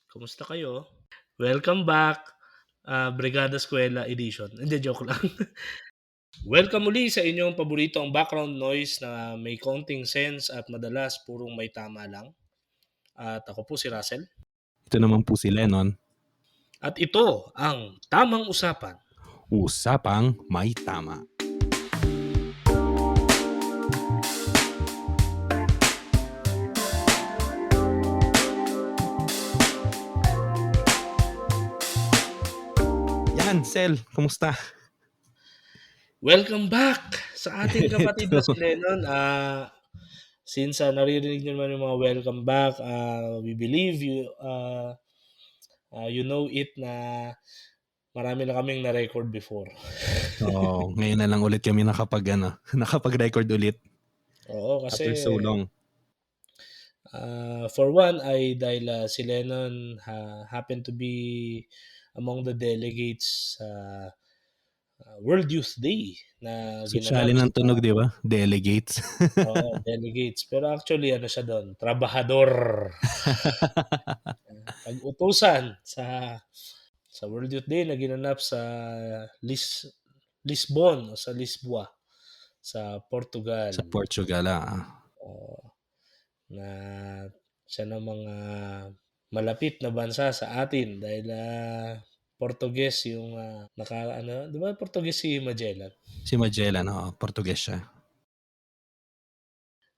Kumusta kayo? Welcome back, Brigada Eskuwela Edition. Hindi, joke lang. Welcome muli sa inyong paboritong background noise na may konting sense at madalas purong may tama lang. At ako po si Russell. Ito naman po si Lennon. At ito ang Tamang Usapan. Usapang may tama. Yan, Sel, kumusta? Welcome back sa ating kapatid na Ito. si Lennon. Since naririnig nyo naman yung mga welcome back, we believe you know it na marami na kaming na-record before. Oo, ngayon na lang ulit kami nakapag-record ulit Oo, after kasi so long. for one ay dahil si Lennon happened to be among the delegates sa World Youth Day na Sosyali ginanap ng sa tunog, di ba? Delegates. delegates. Pero actually ano siya doon, trabahador. Pag-utusan sa World Youth Day na ginanap sa Lisbon o sa Lisboa sa Portugal. Sa Portugal, Na siya ng mga malapit na bansa sa atin dahil Portuguese yung di ba Portuguese si Magellan? Si Magellan, Portuguese siya.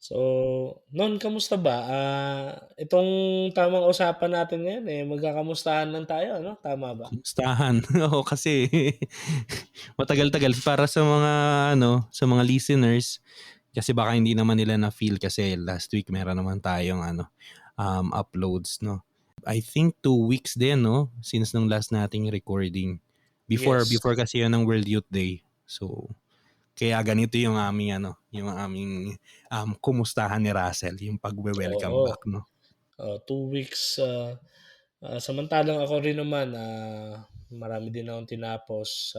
So, noon kamusta ba? Itong tamang usapan natin ngayon magkakamustahan lang tayo, ano? Tama ba? Kumustahan? Oo, kasi matagal-tagal para sa mga listeners, kasi baka hindi naman nila na-feel kasi last week meron naman tayong uploads, no. I think 2 weeks din, no, since nung last nating recording. Before Yes. kasi 'yun ng World Youth Day. So kaya ganito yung aming kumustahan ni Russell, yung pagwe-welcome Oo. back, no. 2 weeks. Samantalang ako rin naman, marami din akong tinapos.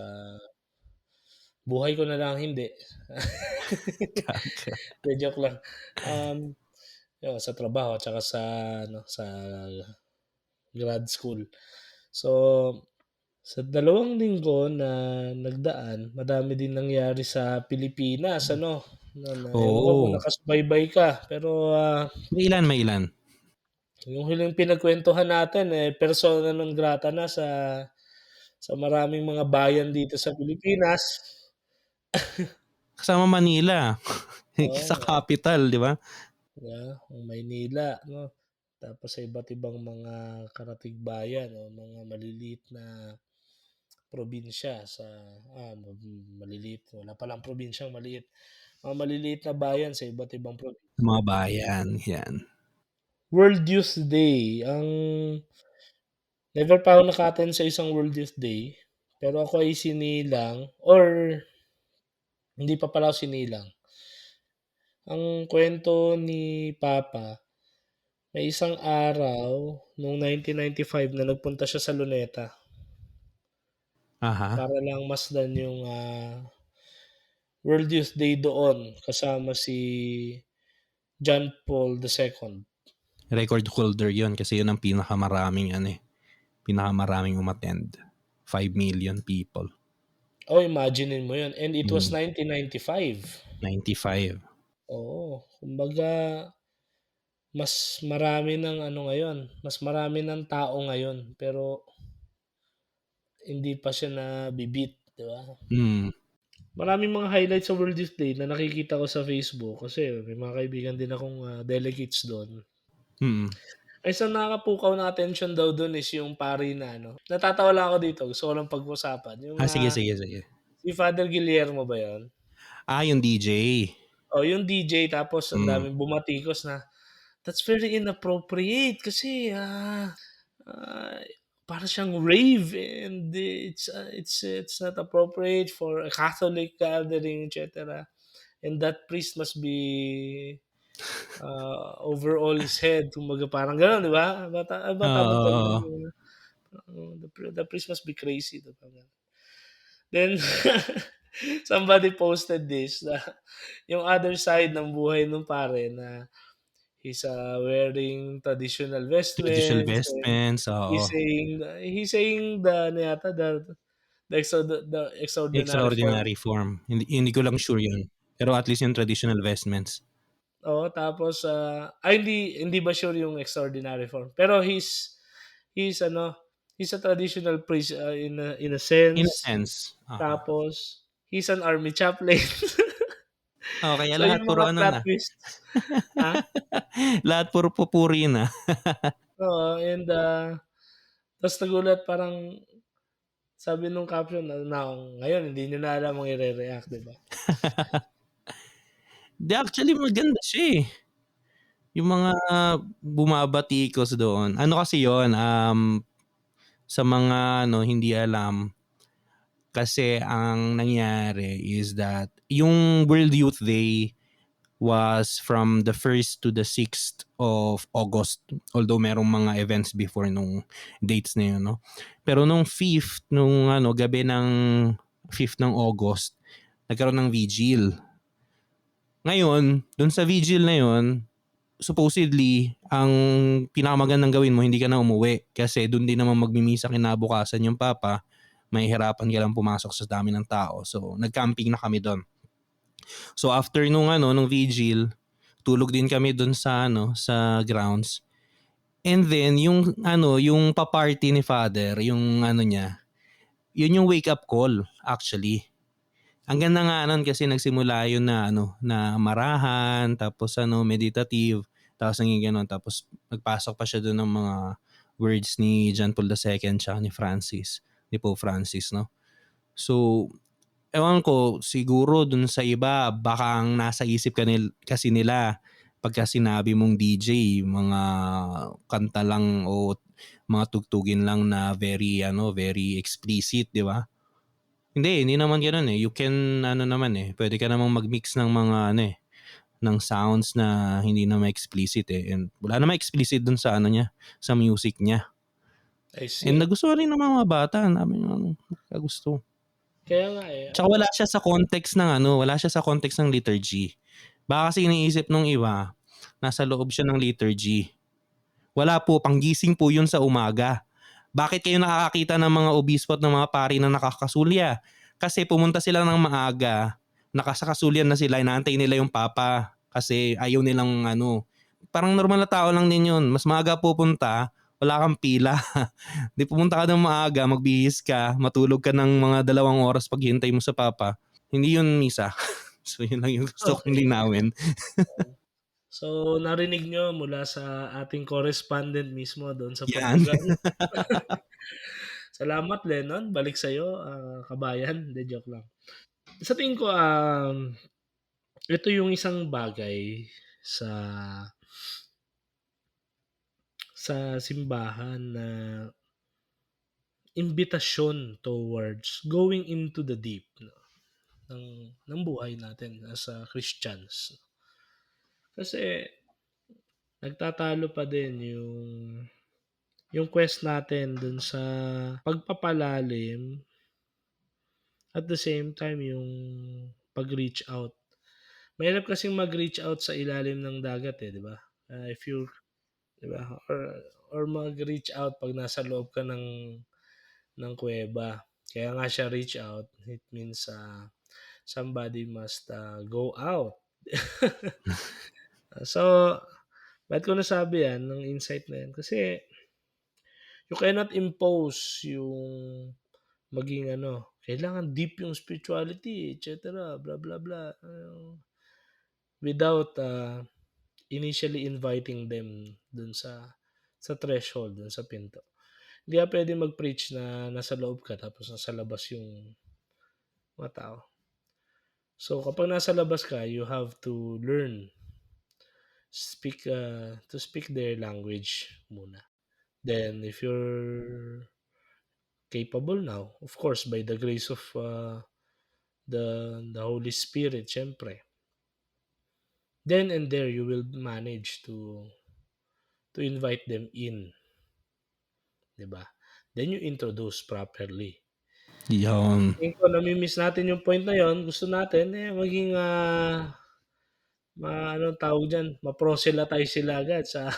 Buhay ko na lang hindi. Hindi, joke lang. Um, sa trabaho at saka sa grad school. So, sa 2 linggo na nagdaan, madami din nangyari sa Pilipinas, ano? Ewan ko kung Oo. nakasubaybay ka, pero May ilan? yung huling pinagkuwentuhan natin, persona non grata na sa maraming mga bayan dito sa Pilipinas. Kasama Manila. Sa Oo, capital, di ba? ang Maynila 'no, tapos sa iba't ibang mga karatig-bayan o mga maliliit na probinsya maliliit, wala palang probinsyang maliit, mga maliliit na bayan sa iba't ibang Mga probinsya. bayan, yan. World Youth Day, never pa ako naka-attend sa isang World Youth Day, pero ako ay sinilang or hindi pa pala ako sinilang. Ang kuwento ni papa, may isang araw nung 1995 na nagpunta siya sa Luneta Aha. para lang masdan yung, World Youth Day doon kasama si John Paul II. Record holder yon kasi yun ang pinakamaraming umattend. 5 million people. Oh, imaginin mo 'yun, and it was Mm, 1995. 95. Oo, kumbaga mas marami ng ngayon, mas marami ng tao ngayon, pero hindi pa siya nabi-beat, 'di ba? Mm. Maraming mga highlights sa World Youth Day na nakikita ko sa Facebook kasi may mga kaibigan din akong, delegates do'n. Mm. Isang nakakapukaw na atensyon daw do'n is yung pari na natatawa lang ako dito, gusto ko lang pag-usapan, yung, Sige, sige, sige. si Father Guillermo ba 'yun? Yung DJ. Oh, yung DJ tapos ang Mm. daming bumatikos na, "That's very inappropriate kasi, ah, para siyang rave and it's not appropriate for a Catholic gathering et cetera, and that priest must be, over all his head." Kumbaga parang gano'n, 'di ba? Ba tama ba Oo. yung the priest must be crazy, 'di ba? Then somebody posted this na yung other side ng buhay nung pare na He's wearing traditional Traditional vestments, and vestments, oo. he's saying the ano yata, the extraordinary form. Extraordinary form. Hindi ko lang sure 'yun. Pero at least yung traditional vestments. Oo, tapos, hindi ba sure yung extraordinary form, pero he's ano, he's a traditional priest, in a In a sense. sense, oo. Tapos he's an army chaplain. Oo, kaya So lahat yung puro mga ano plot na. twists, ah, Lahat puro papuri na. oo, and, ta's nagulat, parang sabi nung caption na ngayon hindi niyo na alam ang ire-react, 'di ba? 'Di, actually maganda siya, eh. Yung mga bumabatikos doon, ano kasi yun, sa mga ano hindi alam, kasi ang nangyari is that yung World Youth Day was from the 1st to the 6th of August. Although merong mga events before nung dates na yun, no? Pero nung 5th, nung ano, gabi ng 5th ng August, nagkaroon ng vigil. Ngayon, dun sa vigil na yun, supposedly, ang pinakamagandang gawin mo, hindi ka na umuwi. Kasi dun din naman magmimisa kinabukasan yung papa, mahihirapan ka lang pumasok sa dami ng tao. So, nag-camping na kami doon. So, after nung vigil, tulog din kami doon sa sa grounds. And then, yung pa-party ni father, yung ano niya, yun yung wake up call, actually. Ang ganda nga nun kasi nagsimula yun na na marahan, tapos meditative, tapos naging ganun, tapos nagpasok pa siya doon ng mga words ni John Paul II tsaka ni Pope Francis, no? So, ewan ko, siguro dun sa iba, baka ang nasa isip kasi nila, pagka sinabi mong DJ, mga kanta lang o mga tugtugin lang na very explicit, di ba? Hindi naman gano'n, eh. You can naman, eh, puwede ka namang mag-mix ng mga ng sounds na hindi naman explicit, eh, and wala namang explicit dun sa niya, sa music niya. I And see. nagustuhan rin ng mga bata, ang dami ng kagusto. Kaya nga, eh, Tsaka wala siya sa context ng liturgy. Baka kasi iniisip nung iba, nasa loob siya ng liturgy. Wala po, panggising po yun sa umaga. Bakit kayo nakakakita ng mga obispo at ng mga pari na nakakasulya? Kasi pumunta sila ng maaga, nakasakasulyan na sila, inaantay nila yung papa kasi ayaw nilang parang normal na tao lang din yun. Mas maaga pupunta, wala kang pila. Di pumunta ka ng maaga, magbihis ka, matulog ka ng mga 2 oras paghihintay mo sa papa. Hindi yun misa. So yun lang yung gusto kong okey. linawin. So, narinig niyo mula sa ating correspondent mismo doon sa Yan. Portugal. Salamat Lennon, balik sa'yo, kabayan, hindi, joke lang. Sa tingin ko, ito yung isang bagay sa simbahan na imbitasyon towards going into the deep, 'no, ng buhay natin as, Christians. Kasi nagtatalo pa din yung quest natin dun sa pagpapalalim, at the same time yung pag-reach out. Mahirap kasing mag-reach out sa ilalim ng dagat, eh, 'di ba? If you 'Di ba, or mag-reach out 'pag nasa loob ka ng kuweba. Kaya nga siya reach out, it means, somebody must, go out. So, bakit ko nasabi 'yan, ng insight na 'yan, kasi you cannot impose yung maging ano, kailangan deep yung spirituality, et cetera, blah, blah, blah, without, initially inviting them dun sa threshold, dun sa pinto. Hindi ka puwedeng mag-preach na nasa loob ka tapos nasa labas yung mga tao. So, kapag nasa labas ka, you have to learn to speak their language muna. Then if you're capable now, of course, by the grace of, the Holy Spirit, siyempre, then and there you will manage to invite them in, 'di ba? Then you introduce properly. Yun. Tingin ko nami-miss natin yung point na yun, gusto natin, maging, anong tawag diyan, ma-proselytize sila agad sa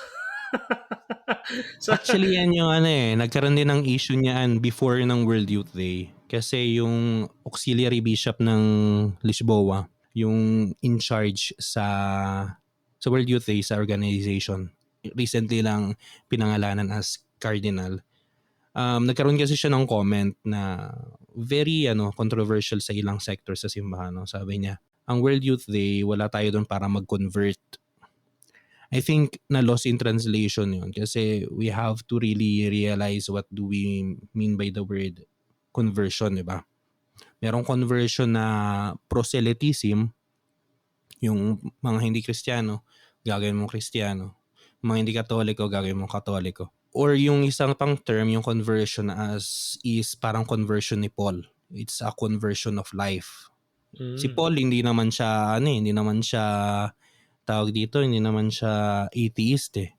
sa Actually, yan yung ano, nagkaroon din ng issue niyan before ng World Youth Day. Kasi yung auxiliary bishop ng Lisboa, yung in charge sa World Youth Day sa organization, recently lang pinangalanan as cardinal. Nagkaroon kasi siya ng comment na very controversial sa ilang sector sa simbahan. No? Sabi niya, ang World Youth Day, wala tayo doon para mag-convert. I think na lost in translation yun kasi we have to really realize what do we mean by the word conversion, di ba? Merong conversion na proselytism, yung mga hindi Kristiyano, gagawin mong Kristiyano. Mga hindi Katoliko, gagawin mong Katoliko. Or yung isang pang term, yung conversion as is parang conversion ni Paul. It's a conversion of life. Si hmm, Paul hindi naman siya hindi naman siya tawag dito, hindi naman siya atheist eh.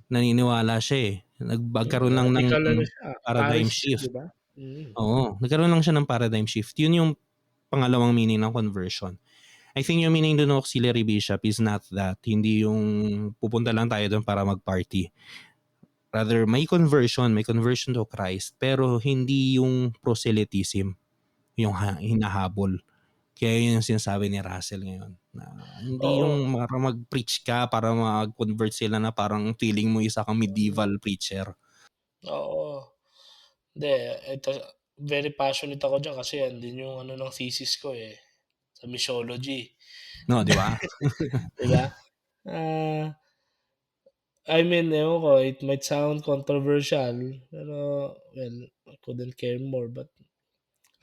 Naniniwala siya eh. Nagkaroon lang ng radical ano siya, paradigm Pharisee, 'di shift. ba? Oo, nagkaroon lang siya ng paradigm shift. Yun yung pangalawang meaning ng conversion. I think yung meaning doon ng auxiliary bishop is not that. Hindi yung pupunta lang tayo doon para mag-party. Rather, may conversion to Christ, pero hindi yung proselytism, yung hinahabol. Kaya yun yung sinasabi ni Russell ngayon. Na hindi Oo, yung para mag-preach ka, para mag-convert sila na parang feeling mo isa kang medieval preacher. oo. Hindi, ito very passionate ako diyan kasi yan din yung ano ng thesis ko, sa missiology, No, di ba? 'di ba? Ah, I mean, ewan ko, it might sound controversial, pero well, I couldn't care more, but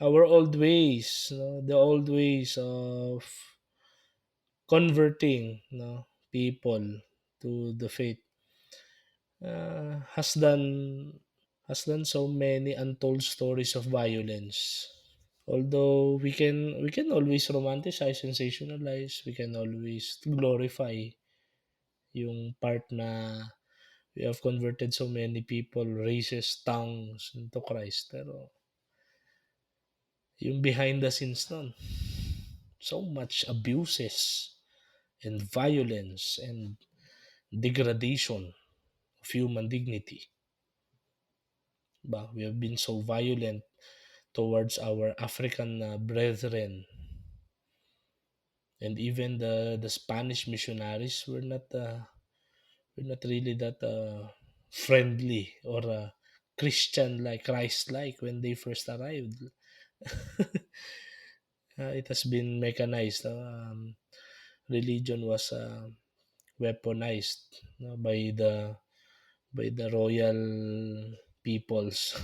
our old ways, the old ways of converting, people to the faith, has done so many untold stories of violence. Although we can always romanticize, sensationalize, we can always glorify yung part na we have converted so many people, races, tongues into Christ. Pero yung behind the scenes nun, so much abuses and violence and degradation of human dignity. Ba? We have been so violent towards our African brethren, and even the Spanish missionaries were not really that friendly or Christian like, Christ like when they first arrived. It has been mechanized. Religion was weaponized, by the royal peoples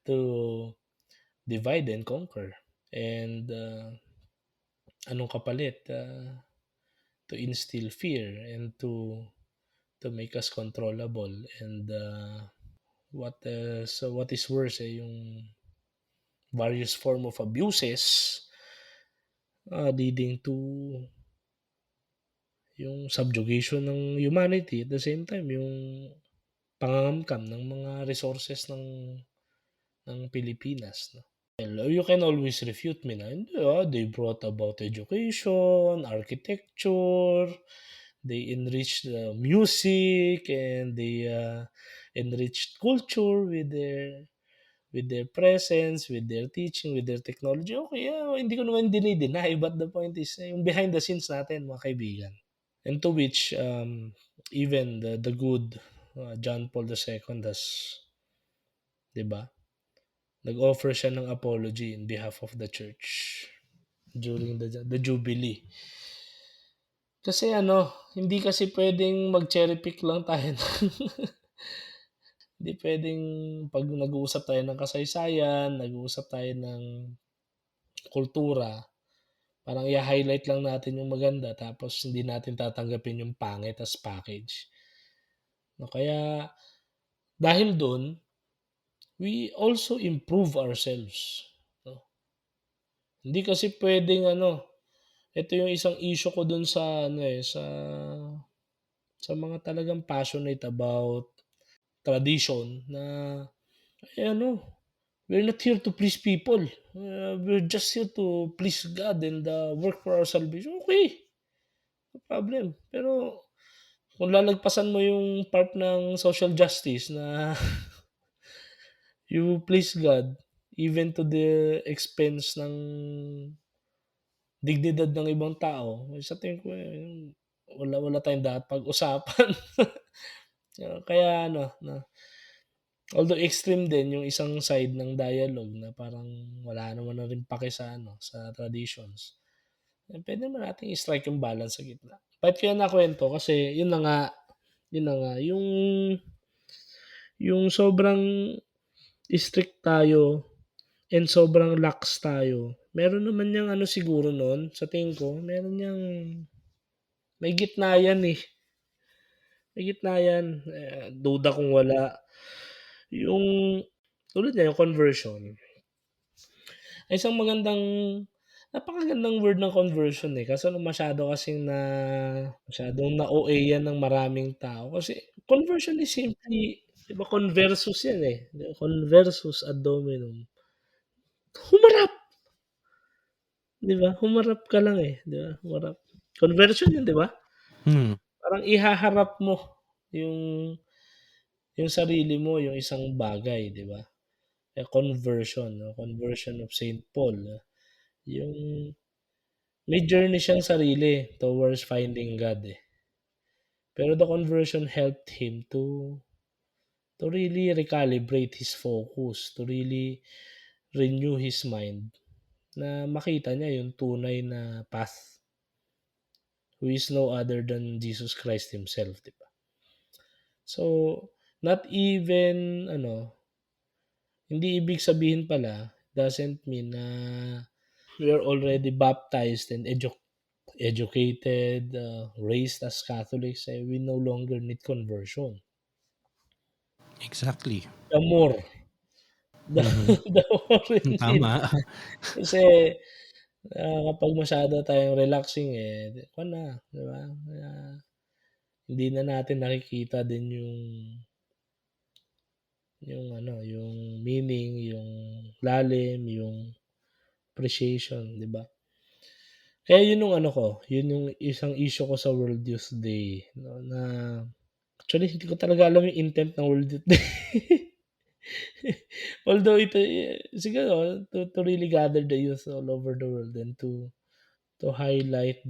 to divide and conquer. And anong kapalit? To instill fear and to make us controllable, and what is worse, yung various form of abuses, leading to yung subjugation ng humanity, at the same time yung pangangamkam ng mga resources ng Pilipinas, 'no. Well, you can always refute me na, "Hindi, they brought about education, architecture, they enriched the music, and they enriched culture with their presence, with their teaching, with their technology." Okay, hindi ko naman dini-deny, but the point is, yung behind the scenes natin, mga kaibigan. And to which, even the good John Paul II has, 'di ba, nag-offer siya ng apology in behalf of the church during the Jubilee. Kasi hindi kasi puwedeng mag-cherry pick lang tayo hindi puwedeng 'pag nag-uusap tayo ng kasaysayan, nag-uusap tayo ng kultura, parang i-ha-highlight lang natin yung maganda tapos hindi natin tatanggapin yung pangit as package. No, kaya dahil dun, we also improve ourselves, 'no. Hindi kasi puwedeng ito yung isang issue ko dun sa sa mga talagang passionate about tradition na, eh, we're not here to please people. We're just here to please God and work for our salvation. Okay. no problem. Pero kung lalagpasan mo yung part ng social justice na you please God, even to the expense ng dignidad ng ibang tao, sa tingin ko, wala tayong dapat pag-usapan. Kaya ano 'no, although extreme din yung isang side ng dialogue na parang wala naman na rin pake sa ano, sa traditions. Puwede naman nating i-strike yung balance sa gitna. Bakit ko yan nakuwento kasi yun na nga yung sobrang strict tayo and sobrang lax tayo, meron naman niyang ano siguro nun, sa tingin ko meron niyang may gitna yan, eh, may gitna yan, duda kung wala. Yung tulad niyan, yung conversion, ay isang napakagandang word ng conversion, eh, kaso lang masyadong na-OA yan ng maraming tao kasi conversion is simply 'di ba conversus yan, eh, 'di ba, conversus ad dominum. Humarap, 'di ba? Humarap ka lang, eh, 'di ba? Humarap. Conversion yun, 'di ba? Hmm, Parang ihaharap mo yung yung sarili mo, yung isang bagay, 'di ba? Conversion, 'no, conversion of Saint Paul, yung may journey siyang sarili towards finding God, eh. Pero the conversion helped him to really recalibrate his focus, to really renew his mind na makita niya yung tunay na path, who is no other than Jesus Christ himself, 'di ba? So, not even ano, hindi ibig sabihin pala doesn't mean na we are already baptized and educated, raised as Catholics, we no longer need conversion. exactly. The more, the, Mhm, the more we need. tama. Kasi kapag masyado tayong relaxing, kuwan na, 'di ba? Hindi na natin nakikita din yung ano, yung meaning, yung lalim, yung appreciation, 'di ba? Kaya yun yung ano ko, yun yung isang issue ko sa World Youth Day 'no, na actually hindi ko talaga alam yung intent ng World Youth Day. Although ito, siguro to really gather the youth all over the world and to highlight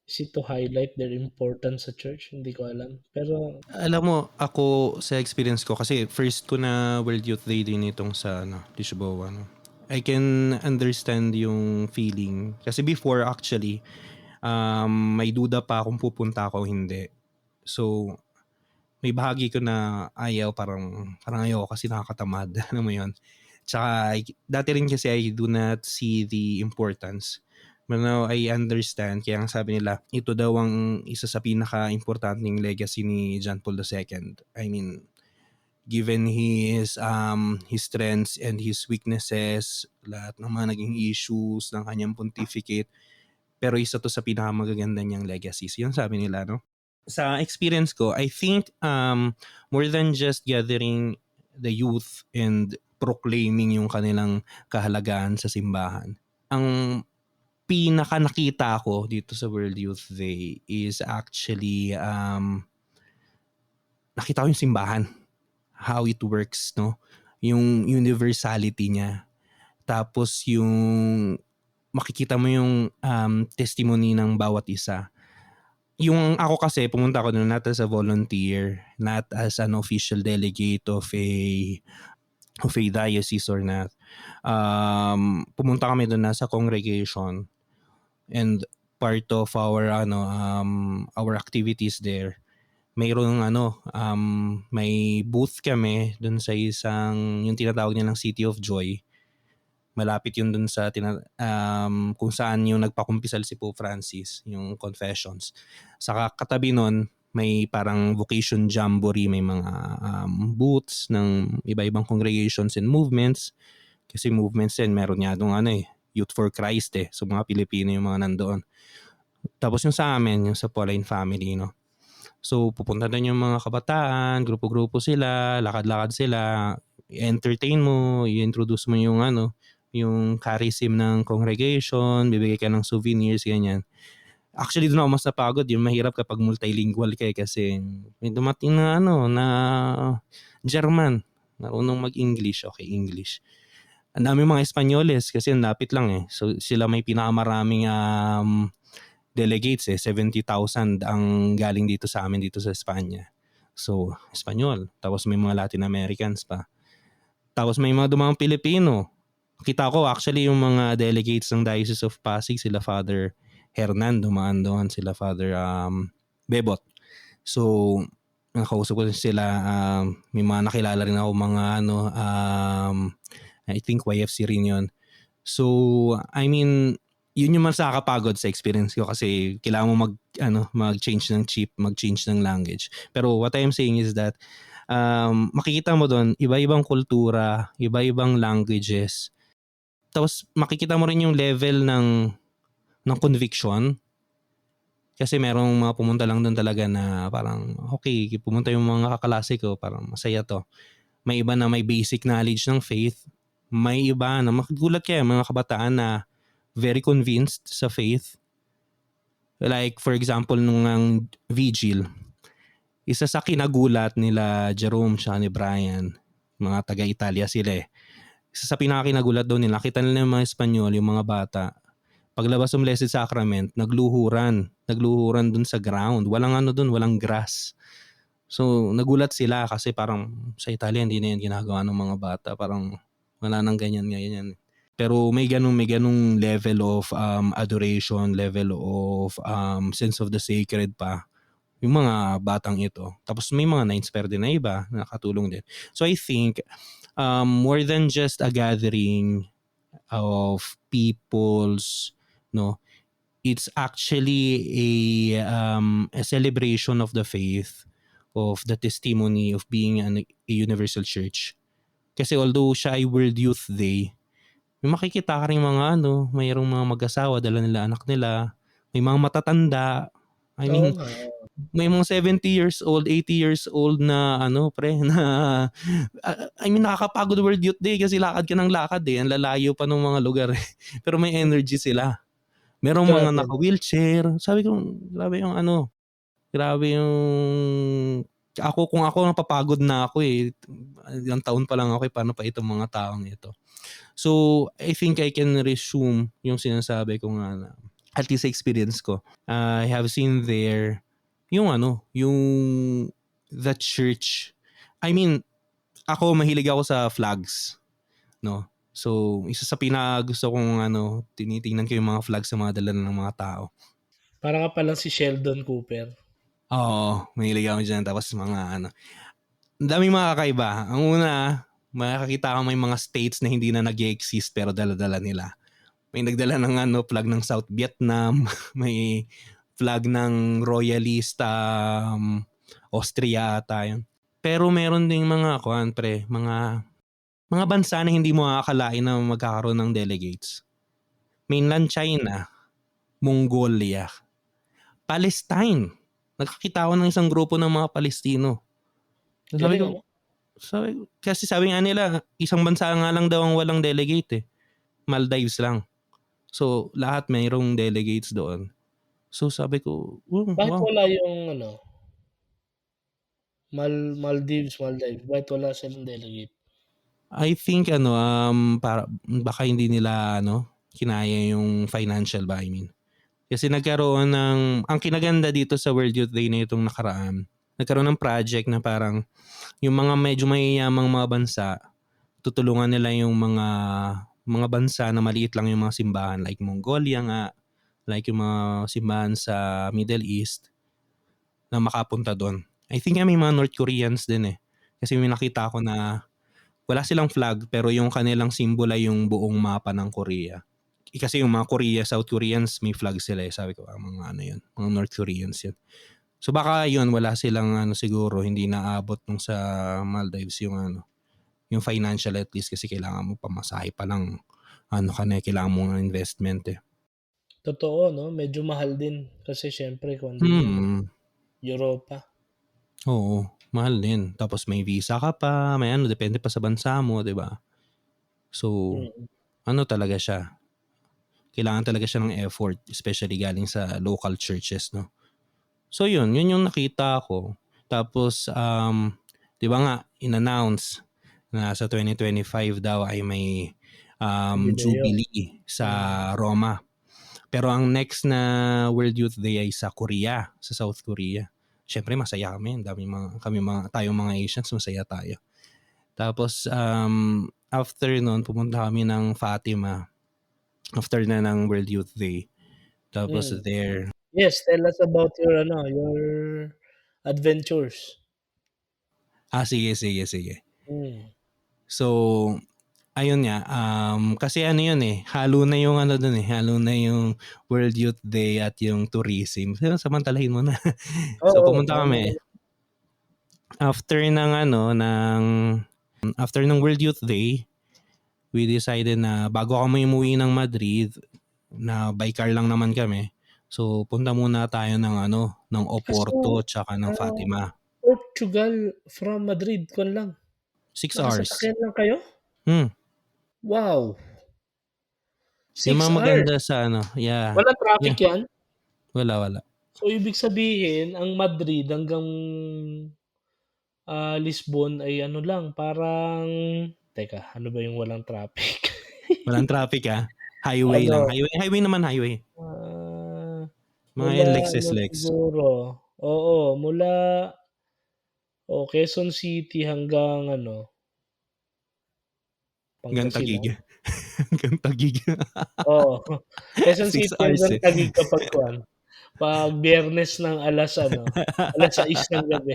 is it to highlight their importance sa church? Hindi ko alam. Pero Alam mo, ako sa experience ko kasi first ko na World Youth Day din itong sa ano, Lisboa, no. I can understand yung feeling kasi before actually, may duda pa kung pupunta ako o hindi. So, may bahagi ko na ayaw, parang ayoko kasi nakakatamad, alam mo yun? Tsaka dati rin kasi I do not see the importance. But now I understand, kaya ang sabi nila, ito daw ang isa sa pinaka-importanting legacy ni John Paul II. I mean, given his strengths and his weaknesses, lahat ng mga naging issues ng kanyang pontificate, pero isa to sa pinakamagaganda niyang legacies. Yun sabi nila, no? Sa experience ko, I think more than just gathering the youth and proclaiming yung kanilang kahalagaan sa simbahan, ang pinaka nakita ko dito sa World Youth Day is actually nakita ko yung simbahan, how it works, no? Yung universality niya. Tapos yung makikita mo yung testimony ng bawat isa. Yung ako kasi pumunta ako doon not as a volunteer, not as an official delegate of a diocese or not. Pumunta kami doon sa congregation, and part of our activities there, mayroong may booth kami doon sa isang yung tinatawag nilang City of Joy. Malapit yun dun sa kung saan yung nagpakumpisal si Pope Francis, yung confessions. Sa katabi nun, may parang vocation jamboree, may mga booths ng iba-ibang congregations and movements. Kasi movements din, meron nga doon Youth for Christ So mga Pilipino yung mga nandoon. Tapos yung sa amin, yung sa Pauline family, no? So pupunta doon yung mga kabataan, grupo-grupo sila, lakad-lakad sila, entertain mo, i-introduce mo yung charism ng congregation, bibigay ka ng souvenirs, ganyan. Actually, doon ako mas napagod. Yung mahirap kapag multilingual ka kasi may dumating na na German. Marunong mag-English. Okay, English. Ang dami mga Espanyoles kasi ang lapit lang eh. So sila may pinakamaraming delegates eh. 70,000 ang galing dito sa amin dito sa Espanya. So, Espanyol. Tapos may mga Latin Americans pa. Tapos may mga dumang Pilipino. Kita ko actually yung mga delegates ng Diocese of Pasig, sila Father Hernan, dumaan doon, sila Father Bebot. So, nakausap ko sila, may mga nakilala rin ako mga I think YFC rin yun. So, I mean, yun yung mas nakakapagod sa experience ko kasi kailangan mo mag-change ng chip, mag-change ng language. Pero what I'm saying is that makikita mo doon, iba-ibang kultura, iba-ibang languages. Tapos makikita mo rin yung level ng conviction. Kasi merong mga pumunta lang doon talaga na parang, okay, pumunta yung mga kakalase ko, parang masaya to. May iba na may basic knowledge ng faith. May iba na magugulat kayo, mga kabataan na very convinced sa faith. Like for example, nung vigil, isa sa kinagulat nila Jerome siya ni Brian, mga taga-Italia sila eh. Isa sa pinakakinagulat daw nila, nakita nila yung mga Espanyol, yung mga bata, paglabas ng Blessed Sacrament, nagluhuran dun sa ground. Walang dun, walang grass. So nagulat sila kasi parang sa Italia hindi na yan ginagawa ng mga bata. Parang wala nang ganyan. Pero may ganung level of adoration, level of sense of the sacred pa yung mga batang ito. Tapos may mga na-inspire din na iba na nakatulong din. So I think more than just a gathering of people's it's actually a celebration of the faith, of the testimony of being a universal church. Kasi although siya ay World Youth Day, may makikita ka rin mga mayroong mga mag-asawa, dala nila anak nila, may mga matatanda. I mean, may mga 70 years old, 80 years old na na I mean nakakapagod World Youth Day kasi lakad ka ng lakad eh. Ang lalayo pa ng mga lugar eh. Pero may energy sila. Merong mga naka-wheelchair. Sabi ko, grabe yung grabe yung kung ako napapagod na ako eh. Ilang taon pa lang ako eh, paano pa itong mga taong ito. So, I think I can resume yung sinasabi ko nga na at least sa experience ko. I have seen there yung the church. I mean, ako mahilig ako sa flags, no? So, isa sa gusto kong tinitingnan ko yung mga flags sa mga dala ng mga tao. Para ka palang si Sheldon Cooper. Oo, mahilig ako dyan. Tapos mga ang daming mga kakaiba. Ang una, makakita ka may mga states na hindi na nag-exist pero dala-dala nila. May nagdala ng flag ng South Vietnam, may flag ng royalist Austria ata yun. Pero meron ding mga mga bansa na hindi mo akalain na magkakaroon ng delegates. Mainland China, Mongolia, Palestine. Nakakita ako ng isang grupo ng mga Palestino. Sabi ko, kasi sabi nga nila, isang bansa nga lang daw ang walang delegate eh. Maldives lang. So, lahat mayroong delegates doon. So, sabi ko, Bakit wow. wala yung Maldives? Bakit wala silang delegate? I think para baka hindi nila kinaya yung financial ba, I mean. Kasi nagkaroon ang kinaganda dito sa World Youth Day na itong nakaraan, nagkaroon ng project na parang yung mga medyo mayayamang mga bansa, tutulungan nila yung mga bansa na maliit lang yung mga simbahan like Mongolia nga, like yung mga simbahan sa Middle East na makapunta doon. I think may mga North Koreans din eh. Kasi may nakita ko na wala silang flag pero yung kanilang symbol ay yung buong mapa ng Korea. Kasi yung mga South Koreans may flag sila eh. Sabi ko, mga yun, mga North Koreans yun. So baka yun, wala silang siguro, hindi naabot nung sa Maldives yung yung financial at least kasi kailangan mo pamasahe pa lang kailangan mo ng investment eh. Totoo, no? Medyo mahal din. Kasi syempre, Europa. Oo, mahal din. Tapos may visa ka pa, may depende pa sa bansa mo, di ba? So, talaga siya. kailangan talaga siya ng effort, especially galing sa local churches, no? So yun yung nakita ko. Tapos, 'di ba nga, in-announce na sa 2025 daw ay may Jubileo. Jubilee sa Roma. Pero ang next na World Youth Day ay sa Korea, sa South Korea. Siyempre masaya kami, tayong mga Asians, masaya tayo. Tapos after nun, pumunta kami ng Fatima after na ng World Youth Day. Tapos there, Yes, tell us about your adventures. sige. Hmm. So, ayun nga, kasi ano yun halo na yung halo na yung World Youth Day at yung tourism. So, samantalahin mo na. So, Oo, pumunta tama kami. naman. After ng World Youth Day, we decided na bago kami umuwi ng Madrid, na by car lang naman kami. So, punta muna tayo ng Oporto So, tsaka ng ah, Fatima. Portugal from Madrid kun lang? 6 hours. Nakasasakyan lang kayo? Hmm. Wow, Yung 6 mga maganda hours. sa yeah. Walang traffic Yeah. 'yan? Wala. So, ibig sabihin ang Madrid hanggang, Lisbon ay ano lang, parang teka, ano ba yung walang traffic? Walang traffic Highway lang. Ano, Highway naman, highway. ah, Mga mula NLEX, ano SLEX. siguro, oo, mula Quezon City hanggang Hanggang Pangasinan? Taguig. Hanggang Taguig. Oo, Quezon 6 City hours hanggang Taguig kapag 'pag Biyernes ng 6:00 ng gabi.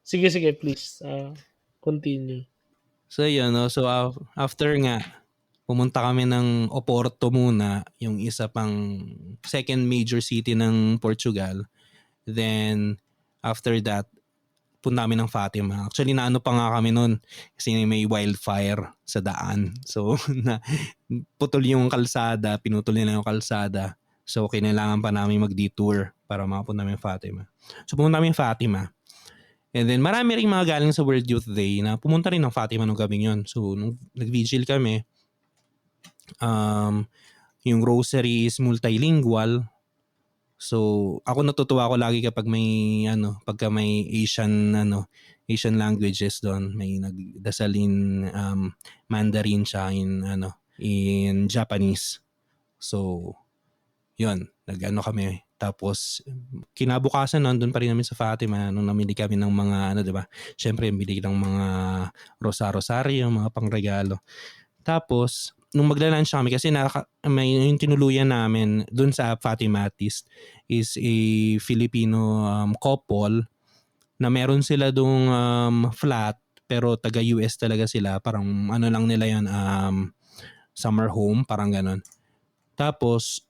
Sige, please, continue. So yun, no? So after nga, pumunta kami ng Oporto muna, yung isa pang second major city ng Portugal. Then after that, punta kami ng Fatima. Actually, naano pa nga kami nun kasi may wildfire sa daan. So, pinutol nila yung kalsada. So, kinailangan pa namin mag-detour para makapunta namin Fatima. So, pumunta kami Fatima. And then, marami rin mga galing sa World Youth Day na pumunta rin ng Fatima nung gabing yun. So, nung nag-vigil kami, yung rosary is multilingual. So, ako natutuwa ako lagi kapag pagka may Asian languages doon, may nagdasal in Mandarin siya in Japanese. So, yun, kami. Tapos, kinabukasan nandun pa rin namin sa Fatima nung namili kami ng mga, 'di ba? Syempre, bili ng mga rosaryo, mga pangregalo. Tapos, nung magla-lunch kami kasi may yung tinuluyan namin dun sa Fatimatis is a Filipino couple na meron sila dung flat pero taga US talaga sila, parang lang nila yun, summer home, parang ganon. Tapos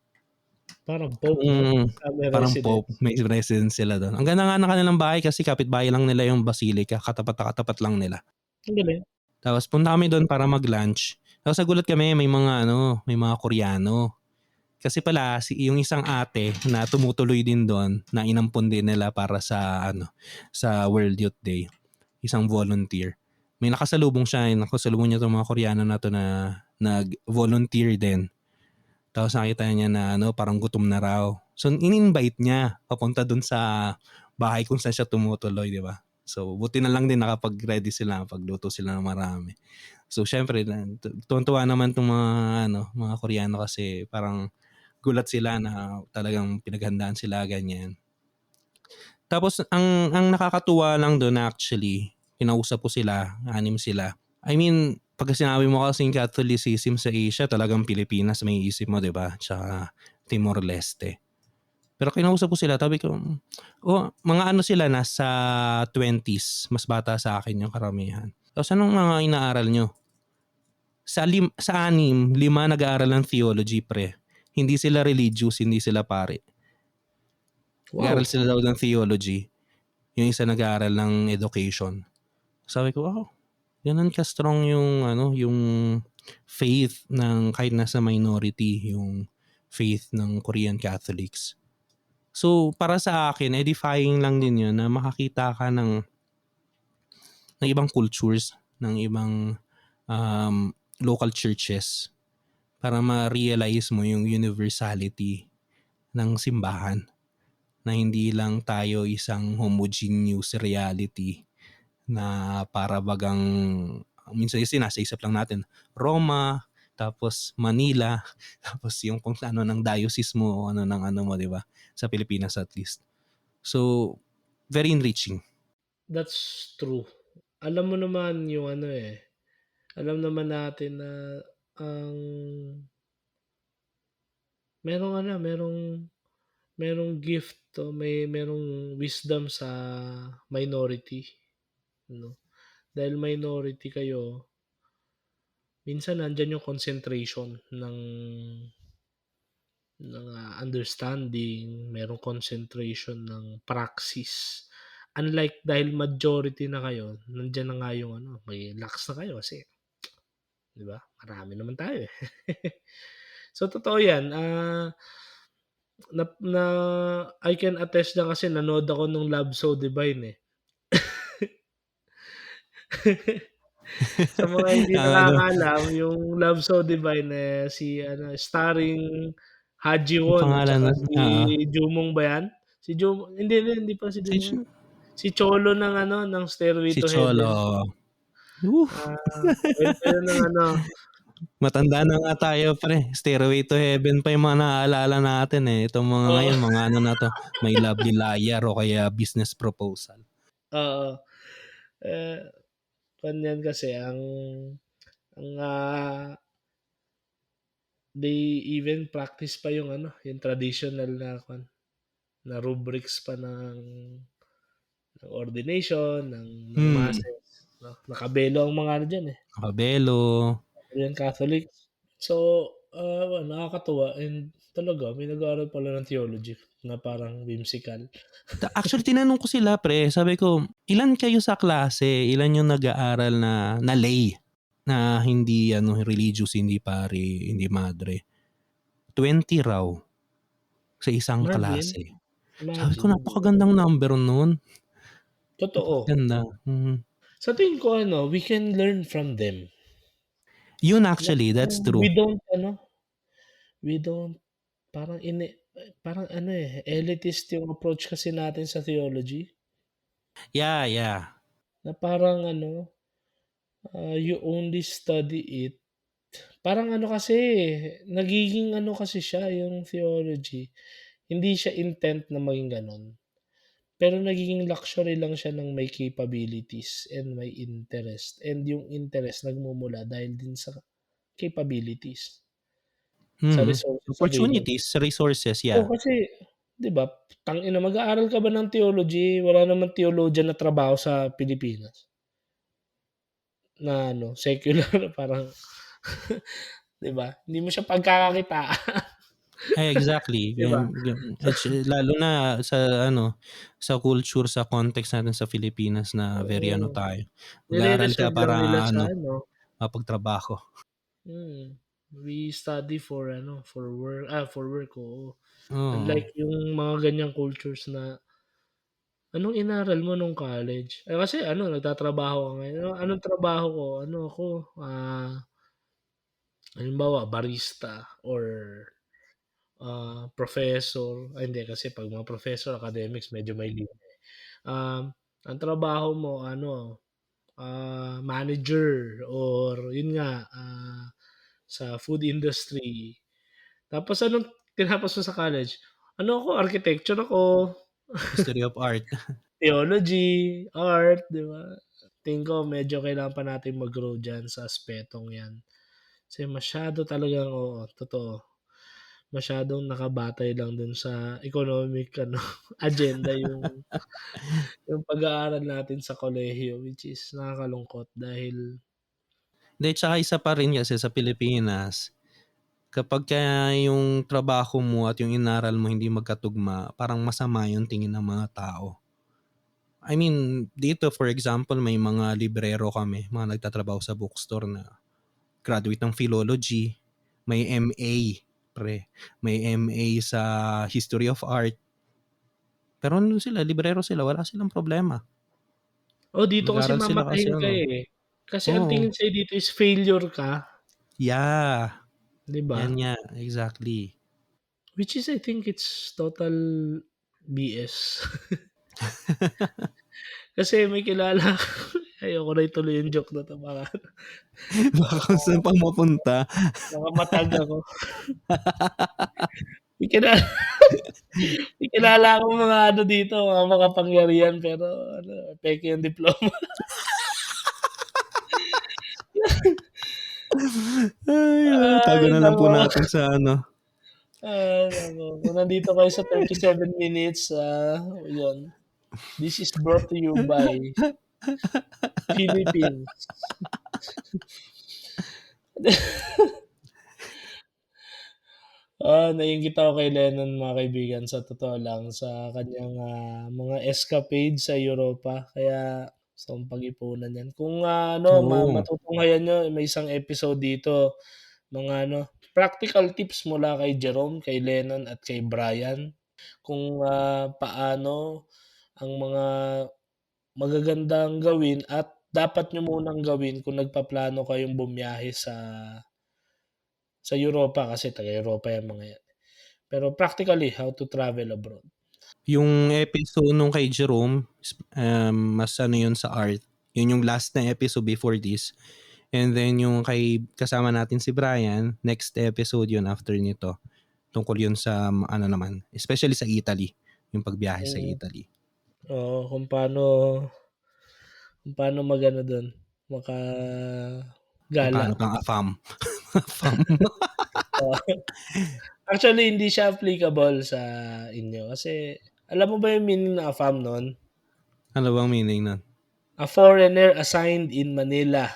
Parang Pope 'no? Summer parang Pope, residence. may residence sila doon. Ang ganda nga ng kanilang bahay kasi kapitbahay lang nila yung Basilica, katapat na katapat lang nila. Ang galing. Tapos punta kami doon para mag-lunch. Tapos nagulat kami, may mga Koreano. Kasi pala yung isang ate na tumutuloy din doon, na inampon din nila para sa World Youth Day, isang volunteer. May nakasalubong niya itong mga Koreano na to na nag-volunteer din. Tapos nakita niya na parang gutom na raw. So in-invite niya papunta doon sa bahay kung saan siya tumutuloy, di ba? So buti na lang din nakapag-ready sila, pagluto sila ng marami. So syempre, tuwan-tuwa naman itong mga Koreano kasi parang gulat sila na talagang pinaghandaan sila ganyan. Tapos ang nakakatuwa lang doon actually, kinausap ko sila, 6 sila. I mean, pag sinabi mo kasing Catholicism sa Asia, talagang Pilipinas may isip mo, 'di ba? Tsaka Timor-Leste. Pero kinausap ko sila, sabi ko, mga sila, nasa 20s, mas bata sa akin yung karamihan. Tapos anong mga inaaral nyo? Sa 5 nag-aaral ng theology, pre. Hindi sila religious, hindi sila pare. Nag-aaral Wow. sila daw ng theology. Yung isa nag-aaral ng education. Sabi ko, ganun ka-strong yung faith ng kahit nasa minority, yung faith ng Korean Catholics. So, para sa akin, edifying lang din yun na makakita ka ng ibang cultures, ng ibang local churches para ma-realize mo yung universality ng simbahan na hindi lang tayo isang homogeneous reality na para bagang minsan yung nasa isip lang natin Roma, tapos Manila, tapos yung kung ano ng diocese mo o ano ng ano mo, di ba? Sa Pilipinas at least. So, very enriching. That's true. Alam mo naman yung ano alam naman natin na ang merong ano, merong gift o merong wisdom sa minority, no? Dahil minority kayo, minsan nandiyan yung concentration ng understanding, merong concentration ng praxis. Unlike dahil majority na kayo, nandiyan na nga yung ano, may lax na kayo kasi 'di ba? Marami naman tayo, eh. So totoo 'yan, na I can attest diyan kasi nanood ako nung Love So Divine, eh. Sa mga hindi Ang ano, nakakaalam, yung Love So Divine, si ano, starring Ha Ji ang Won at pangalan saka nun, si Jumong ba 'yan? Si Jumong hindi pa si Jumong 'yan. si, Si Cholo ng ano, ng Stairway si to Cholo. Heaven. Kuwento 'yun ng ano, Matanda na nga tayo pre. Stairway to Heaven pa yung mga naaalala natin eh. Itong mga oo, ngayon, mga ano na to, may Lovely Liar o kaya Business Proposal. oo. Eh, kuwan kasi ang they even practice pa yung ano, yung traditional na kuwan, na rubrics pa ng ordination, ng Hmm, masses, 'no? Nakabelo ang mga ano diyan, eh, Kabelo. Korean Catholics. So, nakakatuwa and talaga may nag-aaral pala ng theology na parang whimsical. Actually, tinanong ko sila pre. Sabi ko, ilan kayo sa klase? Ilan yung nag-aaral na lay? Na hindi ano religious, hindi pare, hindi madre. 20 raw sa isang Imagine, klase. Sabi ko, imagine, 'di ba? napakagandang number nun. Totoo. Napakaganda. Sa tingin ko ano, we can learn from them. Yun Na actually, that's we true. don't ano, we don't parang parang ano, elitist yung approach kasi natin sa theology, Yeah, yeah. na parang ano, you only study it. Parang ano kasi, nagiging ano kasi siya yung theology, hindi siya intent na maging gano'n. Pero nagiging luxury lang siya ng may capabilities and may interest, and yung interest nagmumula dahil din sa capabilities, sa resources available. Opportunities, resources, Oo, yeah. kasi 'di ba, tangina mag-aaral ka ba ng theology, wala namang theologian na trabaho sa Pilipinas na ano, secular parang 'di ba, hindi mo siya pagkakakitaan, Exactly. 'di ba? Lalo na sa ano, sa culture, sa context natin sa Pilipinas na very ano Oo, tayo. Mag-aaral ka nire-reserve lang nila para sa ano, ano, mapagtrabaho. hmm, we study for ano, for work, oo. Oo. Unlike yung mga ganyang cultures na, "Anong inaral mo nung college?" Kasi ano nagtatrabaho ka ngayon, "Anong trabaho ko?" "Ano ako, halimbawa barista or, professor." Ay hindi kasi 'pag mga professor, academics medyo may linya, eh. Ang trabaho mo ano, manager or yun nga, sa food industry. Tapos anong tinapos mo sa college? Ano ako, architecture ako, History of art. theology, art, 'di ba? Tingin ko medyo kailangan pa natin mag-grow diyan sa aspetong 'yan. Kasi masyado talagang oo, totoo. Masyadong nakabatay lang dun sa economic ano, agenda yung pag-aaral natin sa kolehiyo, which is nakakalungkot dahil Hindi, tsaka isa pa rin kasi sa Pilipinas, kapagka yung trabaho mo at yung inaral mo hindi magkatugma, parang masama yung tingin ng mga tao. I mean, dito for example, may mga librero kami, mga nagtatrabaho sa bookstore na graduate ng philology, may MA, pre, may MA sa history of art. Pero ano sila, librero sila, wala silang problema. dito kasi Nag-aral sila kasi mamatahin ka, ano. eh. Kasi ang Oo. tingin sa'yo dito is failure ka, Yeah. 'Di ba? Yan nga, exactly. Which is I think it's total BS. Kasi may kilala ayoko na ituloy yung joke na 'to baka Baka kung saan pa mapunta. baka ma-tag ako. May kilala may kilala akong mga ano dito, mga makapangyarihan pero ano, peke yung diploma. Ay, tago Ay na lang po naku, natin sa ano. ay naku. Kung nandito kayo sa 37 minutes, yun. This is brought to you by Philippines. Naiinggit ako kay Lennon mga kaibigan sa totoo lang sa kaniyang, mga escapade sa Europa kaya gusto kong pag-ipunan 'yan. Kung, ano Oo. matutunghayan niyo may isang episode dito, mga ano, practical tips mula kay Jerome, kay Lennon at kay Brian kung, paano ang mga magagandang gawin at dapat niyo munang gawin kung nagpaplano kayong bumiyahe sa Europa kasi taga-Europa 'yang mga 'yan. Pero practically, how to travel abroad. Yung episode nung kay Jerome, mas ano yun sa art. Yun yung last na episode before this. And then yung kay kasama natin si Brian, next episode yun after nito. Tungkol yun sa ano naman, especially sa Italy, yung pagbiyahe sa Mm, Italy. oo, kung paano mag-ano dun, Kung makagala. paano kang afam. Afam. Oo. Actually, hindi siya applicable sa inyo kasi alam mo ba yung meaning ng AFAM nun? Ano bang meaning nun? A foreigner assigned in Manila.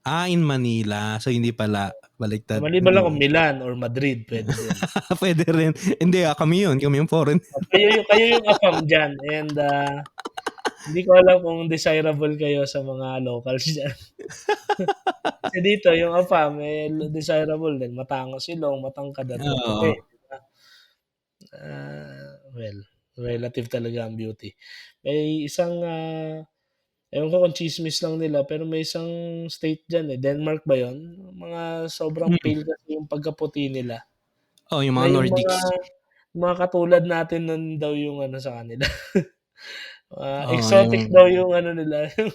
In Manila. So hindi pala, baliktad. Maliban lang kung Milan or Madrid, puwede din. Pwede rin. Hindi, kami yun. Kami yung foreign. Kayo yung AFAM diyan and, hindi ko alam kung desirable kayo sa mga locals diyan. Kasi dito yung AFAM, desirable din, matangos ilong, matangkad at maputi, Oo. 'di ba? Well, relative talaga ang beauty. May isang, ewan ko kung tsismis lang nila pero may isang state diyan, Denmark ba yun? Mga sobrang Mm. pale kasi yung pagkaputi nila, Yung na mga yung mga Nordics. mga katulad natin nun daw yung ano sa kanila, Yung exotic daw yung ano nila, yung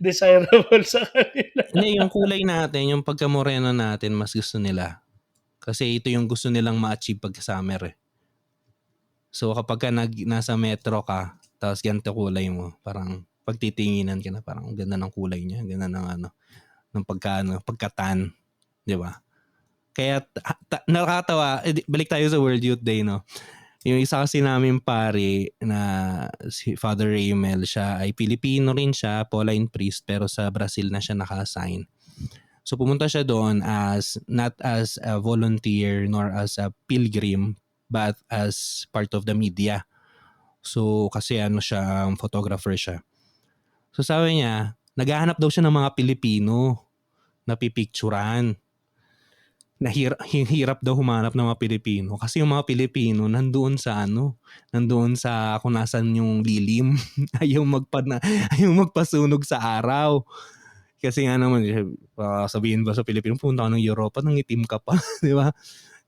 desirable sa kanila. hindi, yung kulay natin, yung pagka-moreno natin, mas gusto nila. Kasi ito yung gusto nilang ma-achieve pagka summer eh. So kapag nasa metro ka, tapos ganito kulay mo, parang pagtitinginan ka na, parang ang ganda ng kulay niya, ganda ng ano, ng pagka-tan, di ba? Kaya nakakatawa, balik tayo sa World Youth Day, no? Yung isa kasi namin pare na si Father Raymel, siya ay Pilipino rin siya, Pauline priest, pero sa Brazil na siya naka-assign. So pumunta siya doon not as a volunteer nor as a pilgrim, but as part of the media. So kasi ano siya, photographer siya. So sabi niya, naghahanap daw siya ng mga Pilipino na pipicturan. Hirap daw humanap ng mga Pilipino kasi yung mga Pilipino nandoon sa kung nasan yung lilim. ayaw magpasunog sa araw. Kasi nga naman, sabihin ba sa Pilipino, punta ka ng Europa, nangitim ka pa, di ba?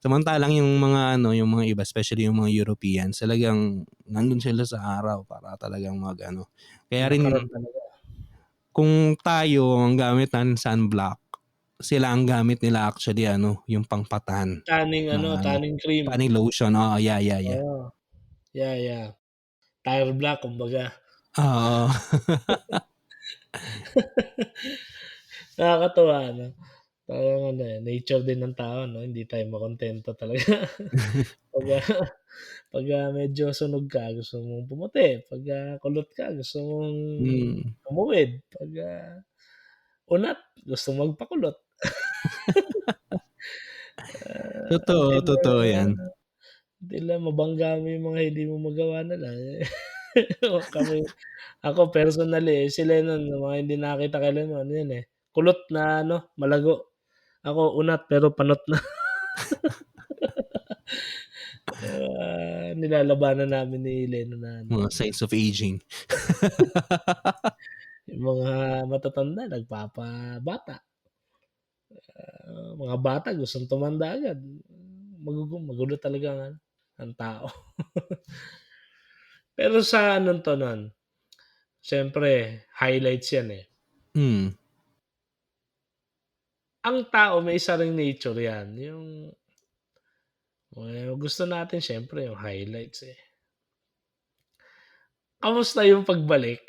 Samantalang yung mga iba, especially yung mga Europeans, talagang nandun sila sa araw para talagang mag-ano. Kaya Nakaroon rin, talaga. kung tayo ang gamit ng sunblock, sila ang gamit nila actually yung pangpatan na Tanning cream. tanning lotion. Yeah. Oo, yeah. Tire black kumbaga. Oo. Nakakatuwa 'no? Parang ano, nature din ng tao 'no, hindi tayo makontento talaga. Pagka pagka medyo sunog ka gusto mong pumuti, pagka kulot ka gusto mong Mm. tumuwid, pagka unat gusto mong magpakulot. Until, Totoo yan. mabangga mo yung mga hindi mo magawa na lang, kami ako personally, si Lennon yung mga hindi nakakita kailan ano yan, kulot na ano, malago. Ako unat pero panot na. Nilalabanan namin ni Lennon na ano, Mga signs of aging. yung mga matatanda nagpapabata. Mga bata gustong tumanda agad. Magulo talaga ang tao. Pero sa anong 'to nun, siyempre highlights yan, eh. Hmm. Ang tao may isa ring nature yan, yung gusto natin siyempre yung highlights, eh. Kamusta yung pagbalik?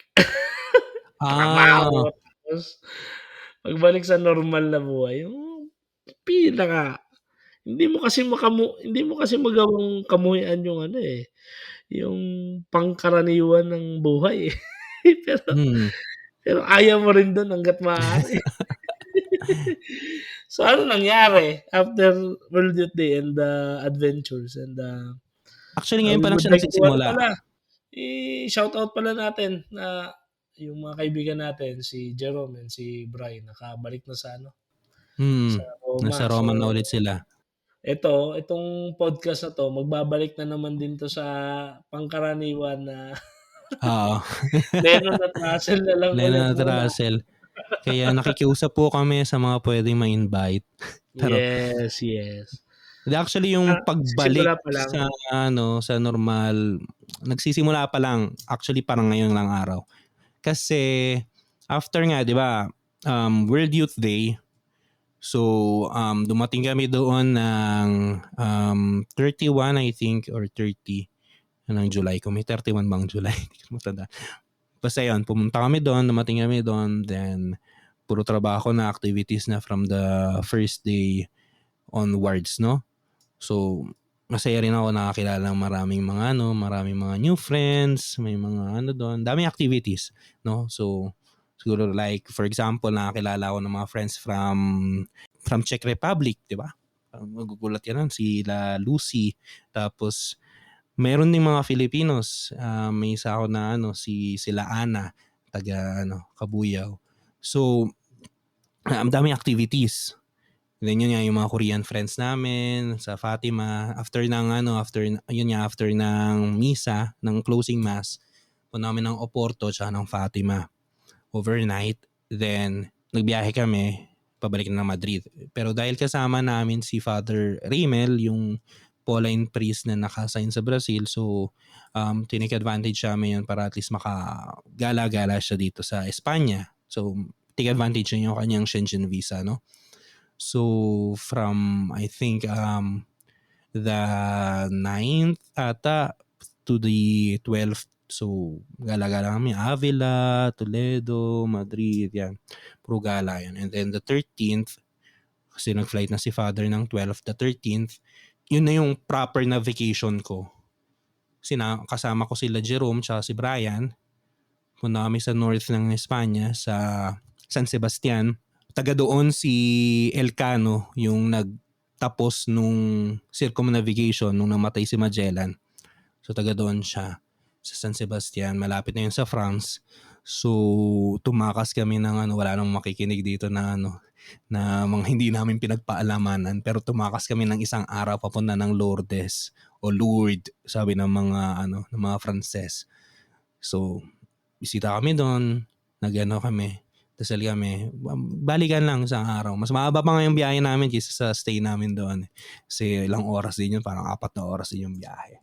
Ah, Trabaho tapos pagbalik sa normal na buhay, yung pinaka hindi mo kasi magawang kamuhian yung ano, eh, yung pangkaraniwan ng buhay, eh. Pero hmm. pero ayaw mo rin dun hangga't maaari. So, ano nangyari after World Youth Day and the adventures and Actually ngayon we pa lang would siya like to ano nagsisimula. pala, i-shoutout pala natin na yung mga kaibigan natin si Jerome and si Bri nakabalik na sa ano, sa Nasa Roma. Roma na So, ulit sila. itong podcast na 'to magbabalik na naman din 'to sa pangkaraniwan na Oo. Lennon at Russell na lang ulit Lennon at muna. Russell. Kaya nakikiusap po kami sa mga puwedeng ma-invite. Pero Yes, yes. actually yung Nagsisimula pagbalik pa lang. sa ano, sa normal, nagsisimula pa lang actually parang ngayon lang araw. Kasi after nga 'di ba, World Youth Day, so dumating kami doon ng 31 I think or 30 ng July. Kung may 31 bang July, hindi ko matandaan. Basta yun, pumunta kami doon, dumating kami doon, then puro trabaho na, activities na from the first day onwards, no? So, masaya rin ako nakakilala ng maraming mga new friends, may mga ano doon, daming activities, no? So, siguro like for example, nakakilala ako ng mga friends from Czech Republic, 'di ba? Magugulat yan sila Lucy. Tapos meron ding mga Filipinos, may isa ako na ano sila Ana, taga ano, Kabuyao. So, ang daming activities. Then yun nga yung mga Korean friends namin sa Fatima after ng misa ng closing mass po namin ng Oporto tsaka ng Fatima overnight. Then nagbiyahe kami pabalik na ng Madrid. Pero dahil kasama namin si Father Raymel, yung Pauline priest na nakasign sa Brazil, so tinake advantage namin yun para at least makagala-gala siya dito sa Espanya. So take advantage niya yung kanyang Schengen visa, no? So from I think the 9th ata to the 12th, so gala-gala kami Avila, Toledo, Madrid, yan. Puro gala yan. And then the 13th, kasi nag-flight na si Father ng 12th, the 13th, yun na yung proper na vacation ko. Kasama ko sila Jerome tsaka si Brian. Punta kami sa north ng Espanya, sa San Sebastian. Taga doon si Elcano, yung nagtapos nung circumnavigation nung namatay si Magellan. So taga doon siya sa San Sebastian, malapit na yun sa France. So tumakas kami ng wala nang makikinig dito na na mga hindi namin pinagpaalamanan, pero tumakas kami ng isang araw papunta ng Lourdes o Lourdes, sabi ng mga Frances. So bisita kami doon, kami, dasal kami, balikan lang isang araw. Mas mahaba pa nga yung biyahe namin kaysa sa stay namin doon. Kasi ilang oras din yun, parang 4 na oras din yung biyahe.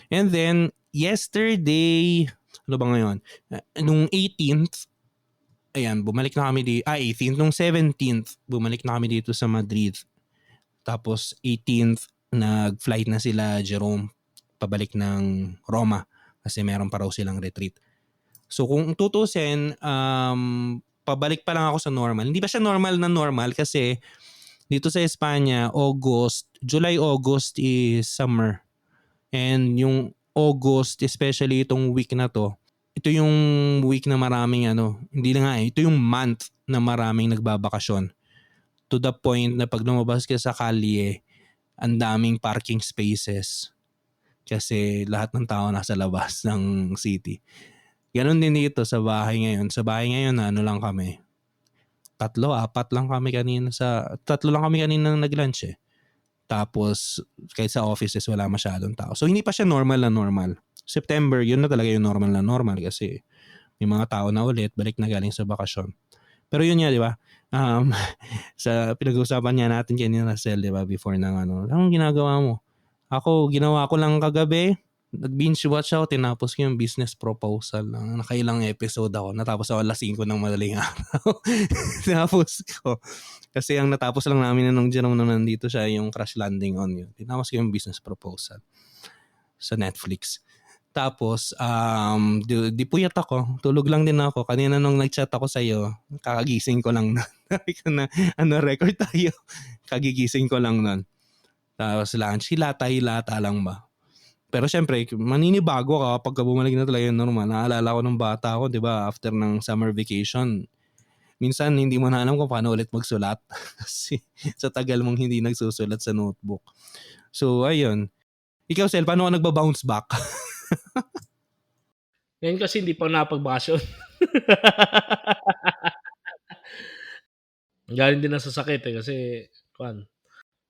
And then, yesterday, ano ba ngayon? Nung 18th, ayan, bumalik na kami dito. 18th, nung 17th, bumalik na kami dito sa Madrid. Tapos 18th, nag-flight na sila Jerome pabalik ng Roma kasi meron pa raw silang retreat. So kung tutusin, pabalik pa lang ako sa normal. Hindi pa siya normal kasi dito sa Espanya, July, August is summer. And yung August, especially itong week na to, ito yung week na maraming hindi na nga ito yung month na maraming nagbabakasyon. To the point na pag lumabas ka sa kalye, ang daming parking spaces. Kasi lahat ng tao nasa labas ng city. Ganon din dito sa bahay ngayon. Sa bahay ngayon, lang kami. 3, 4 lang kami kanina 3 lang kami kanina nag-lunch eh. Tapos, kahit sa offices, wala masyadong tao. So, hindi pa siya normal na normal. September, yun na talaga yung normal na normal kasi may mga tao na ulit, balik na galing sa bakasyon. Pero yun nga, di ba? Um, sa pinag-uusapan niya natin kanina, Sel, di ba? Before ng anong ginagawa mo? Ako, ginawa ko lang kagabi. Nag-binge watch ako, tinapos ko yung business proposal. Nakailang episode ako. Natapos ako alas 5 ng madaling araw. Tinapos ko. Kasi ang natapos lang namin nung Jerome nung nandito siya, yung Crash Landing on You. Tinapos ko yung business proposal sa Netflix. Tapos, di puyat ako. Tulog lang din ako. Kanina nung nag-chat ako sa'yo, kakagising ko lang nun. Sabi ko na, record tayo. Kagigising ko lang nun. Tapos lunch, hilata lang ba? Pero syempre, maninibago ka kapag bumalik na talaga yung normal. Naalala ko nung bata ako, di ba, after ng summer vacation, minsan hindi mo na alam kung paano ulit magsulat. Kasi sa tagal mong hindi nagsusulat sa notebook. So, ayun. Ikaw, Sel, paano ka nagba-bounce back? Ngayon kasi hindi pa napagbakasyon. Galing din na sa sakit kasi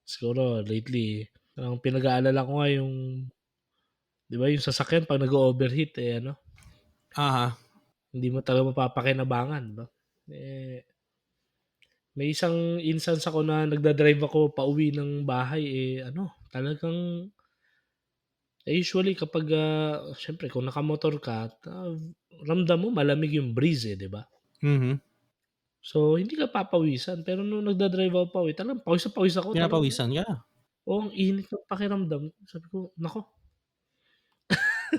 siguro lately ang pinag-aalala ko nga yung 'di ba yung sasakyan pag nag-o-overheat Aha. hindi mo talaga mapapakinabangan, ba? Eh, may isang instance ako na nagda-drive ako pauwi ng bahay talagang usually kapag syempre kung nakamotor ka, ramdam mo malamig yung breeze 'di ba? Mhm. So hindi ka papawisan pero nung nagda-drive ako pauwi talagang pawis na pawis ako talagang Pinapawisan ka. ang init ng pakiramdam. Sabi ko, naku.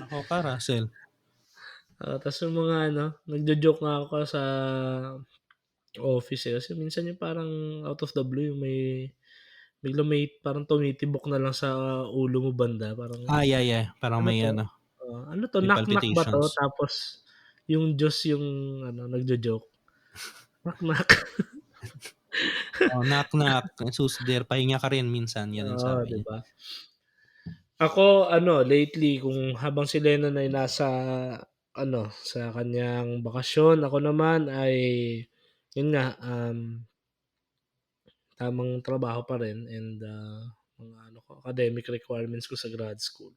Ako ka, Russell. Tas yung mga nagjo-joke nga ako sa office, kasi minsan yung parang out of the blue yung biglang may parang tumitibok na lang sa ulo mo banda, parang, Yeah. Parang "Ano may 'to? Ano 'to, may knock-knock ba 'to?" palpitations. Tapos yung Diyos yung nagjo-joke, "Knock-knock." Oh, knock. Sus, der, pahinga ka rin minsan, ganun Oo, sabi 'di niya. ba? Ako lately kung habang si Lennon ay nasa sa kanyang bakasyon, ako naman ay yun nga, tamang trabaho pa rin and, mga academic requirements ko sa grad school.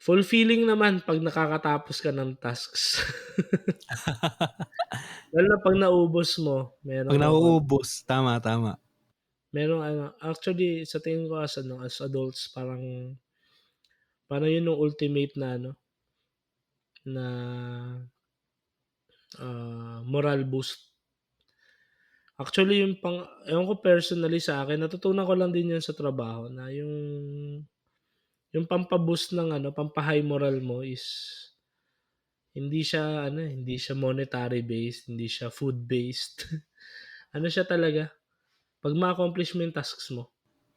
Fulfilling naman 'pag nakakatapos ka ng tasks. Lalo na 'pag naubos mo, Pag nauubos, tama. actually sa tingin ko as adults parang yun yung ultimate na na, moral boost. Actually yung ewan ko personally sa akin natutunan ko lang din yun sa trabaho na yung pampa-boost ng pampa-high moral mo is hindi siya monetary based, hindi siya food based. Siya talaga 'pag ma-accomplish mo yung tasks mo,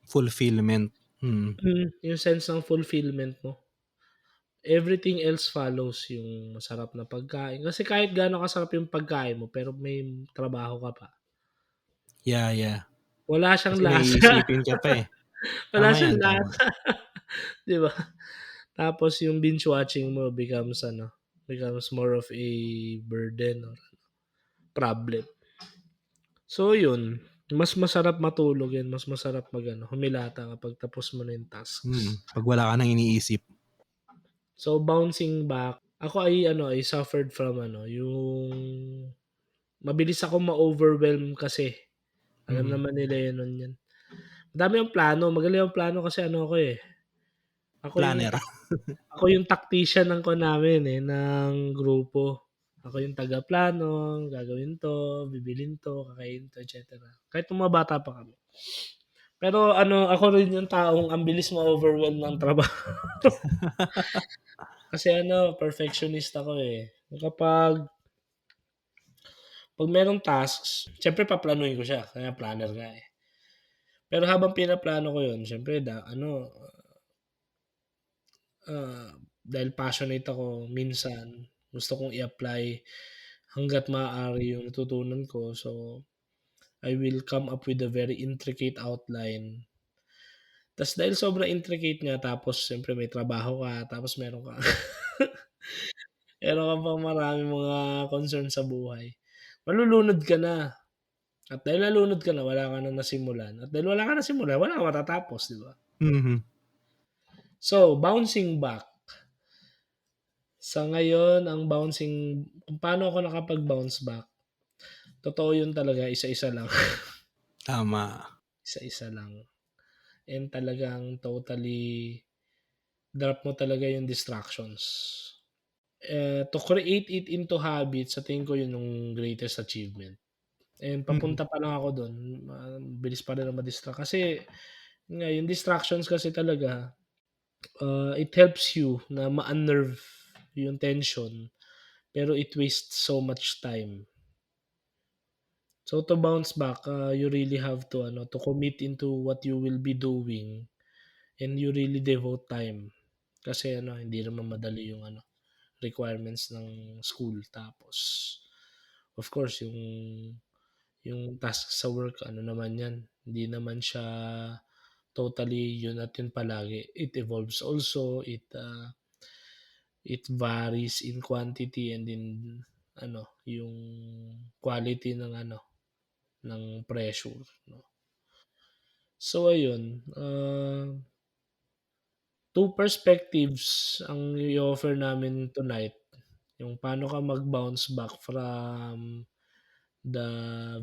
Fulfillment. Mm. yung sense ng fulfillment mo, everything else follows, yung masarap na pagkain. Kasi kahit gaano kasarap yung pagkain mo pero may trabaho ka pa, Yeah. wala siyang Kasi may lasa, iisipin ka pa eh. wala Tama siyang yan, tama. lasa, 'di ba? Tapos yung binge watching mo becomes more of a burden or problem. So yun, mas masarap matulog and mas masarap humilata kapag tapos mo na yung tasks. Pag wala ka nang iniisip. So bouncing back, ako ay suffered from yung mabilis ako ma-overwhelm kasi. Alam Mm. naman nila yun nun yan. Madami ang plano, magaling ang plano kasi ako ako yung Planner. ako yung tactician namin ng grupo. Ako yung tagaplano, gagawin 'to, bibilhin 'to, kakainin 'to, et cetera. Kahit nung mga bata pa kami. Pero ako rin yung taong ang bilis ma-overwhelm ng trabaho. Kasi perfectionist ako eh. Pag merong tasks, siyempre paplanuhin ko siya, kaya planner nga eh. Pero habang pinaplano ko yun, siyempre dahil passionate ako, minsan gusto kong i-apply hangga't maaari yung natutunan ko. So, I will come up with a very intricate outline. Tas dahil sobrang intricate niya tapos siyempre may trabaho ka, tapos meron ka pang maraming mga concern sa buhay, malulunod ka na. At dahil nalunod ka na, wala ka na nasimulan. At dahil wala ka nasimulan, wala kang matatapos, di ba? Mhm. So, bouncing back. Sa ngayon, kung paano ako nakapag-bounce back, Totoo yun talaga, isa-isa lang. Tama. Isa-isa lang. And talagang totally drop mo talaga yung distractions. To create it into habits, sa tingin ko yun yung greatest achievement. And Mm. papunta pa lang ako dun, bilis pa rin na ma-distract. Kasi nga yung distractions kasi talaga, it helps you na ma-unnerve yung tension, pero it wastes so much time. So to bounce back, you really have to ano, to commit into what you will be doing and you really devote time. Kasi ano, hindi naman madali yung ano, requirements ng school. Tapos, of course, yung task sa work, ano naman yan, hindi naman siya totally yun at yun palagi. It evolves also, it varies in quantity and in ano, yung quality ng ano, ng pressure, no? So ayun, two perspectives ang i-offer namin tonight, yung paano ka mag-bounce back from the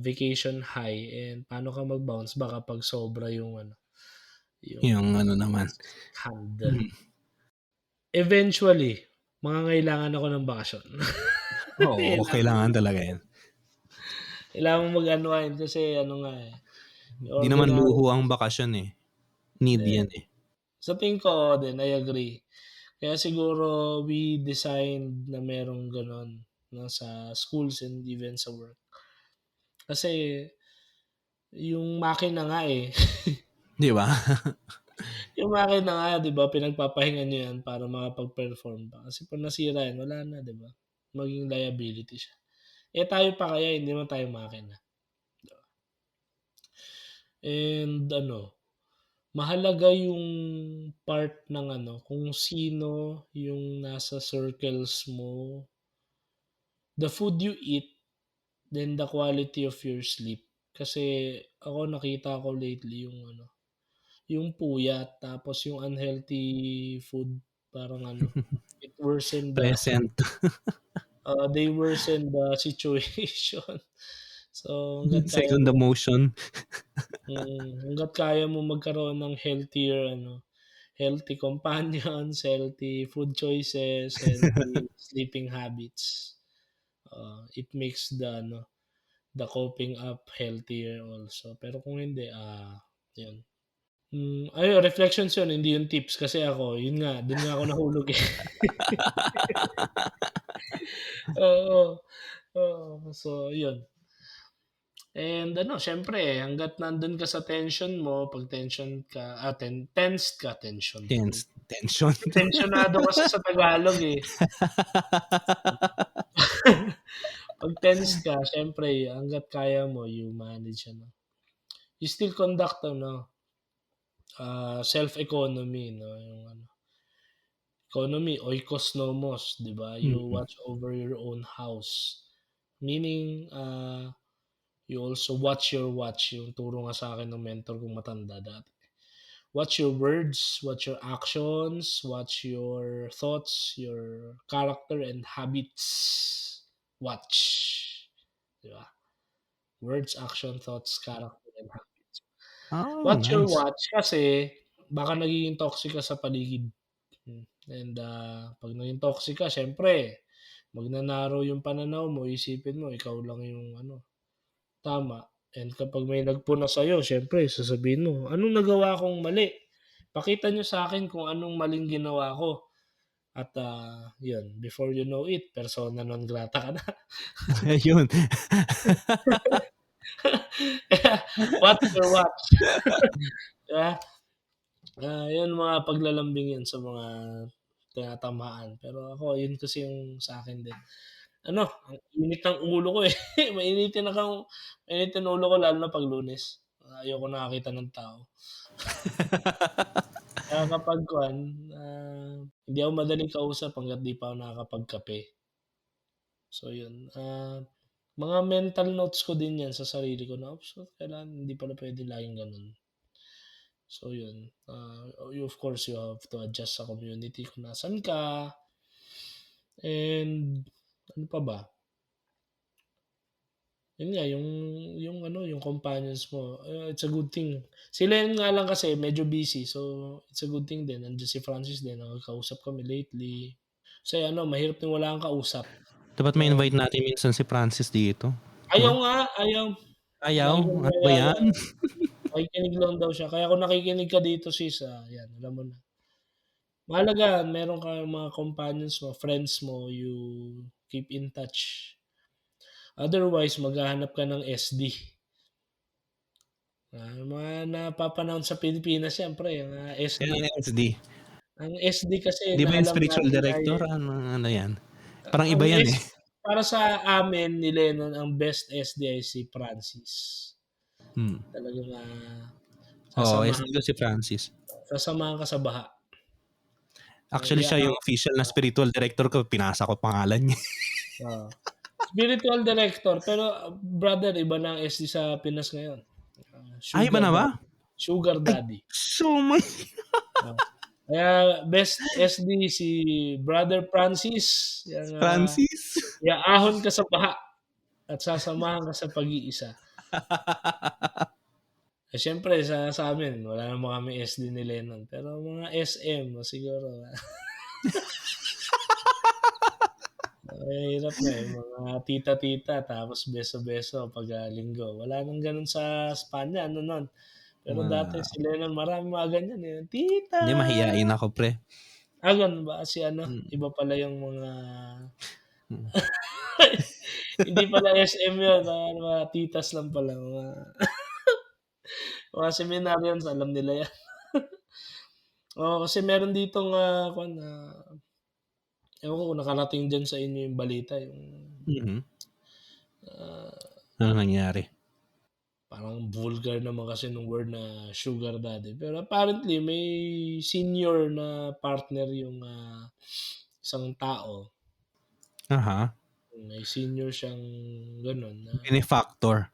vacation high and paano ka mag-bounce back kapag sobra yung ano, Yung yung ano naman. task at hand. Mm. Eventually, mangangailangan ako ng bakasyon. Oo, Kailangan kailangan talaga yan. kailangan mong mag-unwind kasi ano nga, eh, yung Di naman ordinary luho ang bakasyon eh. Need eh, yan eh. sa tingin ko oo din, I agree. Kaya siguro we designed na merong gano'n 'no, sa schools and even sa work. Kasi yung makina nga, eh, Di ba? yung makina nga 'di ba pinagpapahinga niyo 'yan para makapag-perform pa. Kasi 'pag nasira 'yan wala na 'di ba, maging liability siya. Eh, tayo pa kaya hindi naman tayo makina. And ano, mahalaga yung part ng ano, kung sino yung nasa circles mo, the food you eat, then the quality of your sleep. Kasi ako nakita ko lately yung ano, yung puyat tapos yung unhealthy food parang ano, it worsened the Present. they worsened the situation. So hangga't kaya Second mo emotion. hangga't kaya mo magkaroon ng healthier ano, healthy companions, healthy food choices, healthy sleeping habits. It makes the ano, the coping up healthier also. Pero kung hindi, 'yun. Ayun reflections 'yun, hindi 'yun tips kasi ako 'yun nga, dun nga ako nahulog, eh. Oo, oo. So 'yun. And ano siyempre hangga't nandun ka sa tension mo, 'pag tension ka, tensed ka, tension tuloy. Tense. Tension. Tensyonado kasi sa Tagalog, eh. 'Pag tense ka siyempre hangga't kaya mo you manage ano, you still conduct ano, self-economy 'no, yung ano, economy oikos nomos 'di ba? You Mm. watch over your own house. Meaning, you also watch your watch, yung turo nga sa'kin ng mentor kong matanda dati. Watch your words, watch your actions, watch your thoughts, your character and habits. Watch, 'di ba? Words, action, thoughts, character, and habits. Oh, Watch your nice. watch kasi baka nagiging toxic ka sa paligid. And, 'pag naging toxic ka siyempre magna-narrow yung pananaw mo, isipin mo ikaw lang yung ano, tama. And kapag may nagpuna sa'yo siyempre sasabihin mo, "Anong nagawa kong mali? Pakita niyo sa'kin kung anong maling ginawa ko." At, 'yun, before you know it persona non grata ka na. Ayun. Kaya watch your watch, 'di ba? 'Yun mga paglalambing 'yun sa mga tinatamaan. Pero ako 'yun kasi yung sa'kin din. Ano, ang init ng ulo ko, eh, mainitin ulo ko lalo na 'pag Lunes. Ayoko nakakita ng tao. Kaya kapag kuwan, hindi ako madaling kausap hangga't 'di pa ako nakakapagkape. So 'yun, mga mental notes ko din 'yan sa sarili ko na, "Oops, kailangan hindi pala puwede laging gano'n." So 'yun, you of course you have to adjust sa community kung nasaan ka and ano pa ba? Yun nga yung ano, yung companions mo, it's a good thing. Si Len nga lang kasi medyo busy, so it's a good thing din nandiyan si Francis din, nakakausap kami lately. Kasi ano, mahirap din wala kang kausap. Dapat Na ma-invite natin minsan si Francis dito, ayaw 'no? nga, ayaw. Ayaw, Lagi niyang ano ba 'yan? niyayaya, nakikinig lang daw siya. Kaya kung nakikinig ka dito sis, 'yan alam mo na. Mahalaga meron kang mga companions mo, friends mo, you keep in touch. Otherwise maghahanap ka ng SD. Mga napapanahon sa Pilipinas siyempre ang, SD. Yan ang SD. Ang SD kasi 'Di na ba yung alam spiritual natin ay director, ano yan? Parang ang iba yan, eh. para sa amin ni Lennon ang best SD ay si Francis. Hmm. Talagang, Oo, sasamahan SD ko si Francis. sasamahan ka sa baha. Actually, siya yung official na spiritual director ko, pinasa ko pangalan niya. Oo. Spiritual director pero brother iba na ang SD sa Pinas ngayon. Ay, iba Sugar na ba? daddy. Sugar Ay, daddy. so my Oo. Kaya best SD si Brother Francis, yang, Francis. iaahon ka sa baha at sasamahan ka sa pag-iisa. Siyempre sa amin wala naman kaming SD ni Lennon, pero mga SM siguro. Mahirap na, mga tita-tita tapos beso-beso pag, Linggo. Wala ng gano'n sa Spanya ano nun. Pero dati Ah, si Lennon maraming mga ganyan, eh, "Tita!" hindi, mahiyain ako, pre. Gano'n ba? Si ano, Hmm, iba pala yung mga hmm. hindi pala SM yun, mga titas lang pala, mga seminarians alam nila yan. Oo, kasi meron ditong, kuwan, ewan ko kung nakarating diyan sa inyo yung balita yung, Mhm. ah, Ano nangyari? parang vulgar naman kasi nung word na sugar daddy. Pero apparently may senior na partner yung, isang tao. Aha, May senior siyang gano'n na benefactor.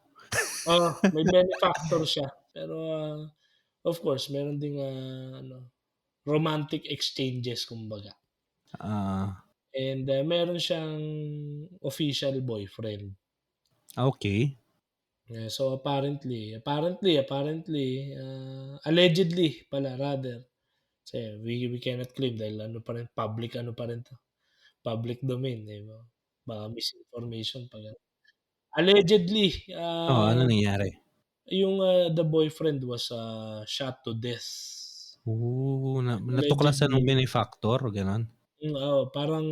may benefactor siya. Pero, of course meron ding, ano, romantic exchanges kumbaga. Ah, And, meron siyang official boyfriend. okey. So apparently, allegedly pala rather, kasi we cannot claim dahil ano pa rin public ano pa rin 'to, public domain, 'di ba? Baka misinformation 'pag ano. Allegedly, Oo, ano nangyari? yung, the boyfriend was, shot to death. Oh, natuklasan nung Allegedly, benefactor, gano'n? oo, parang,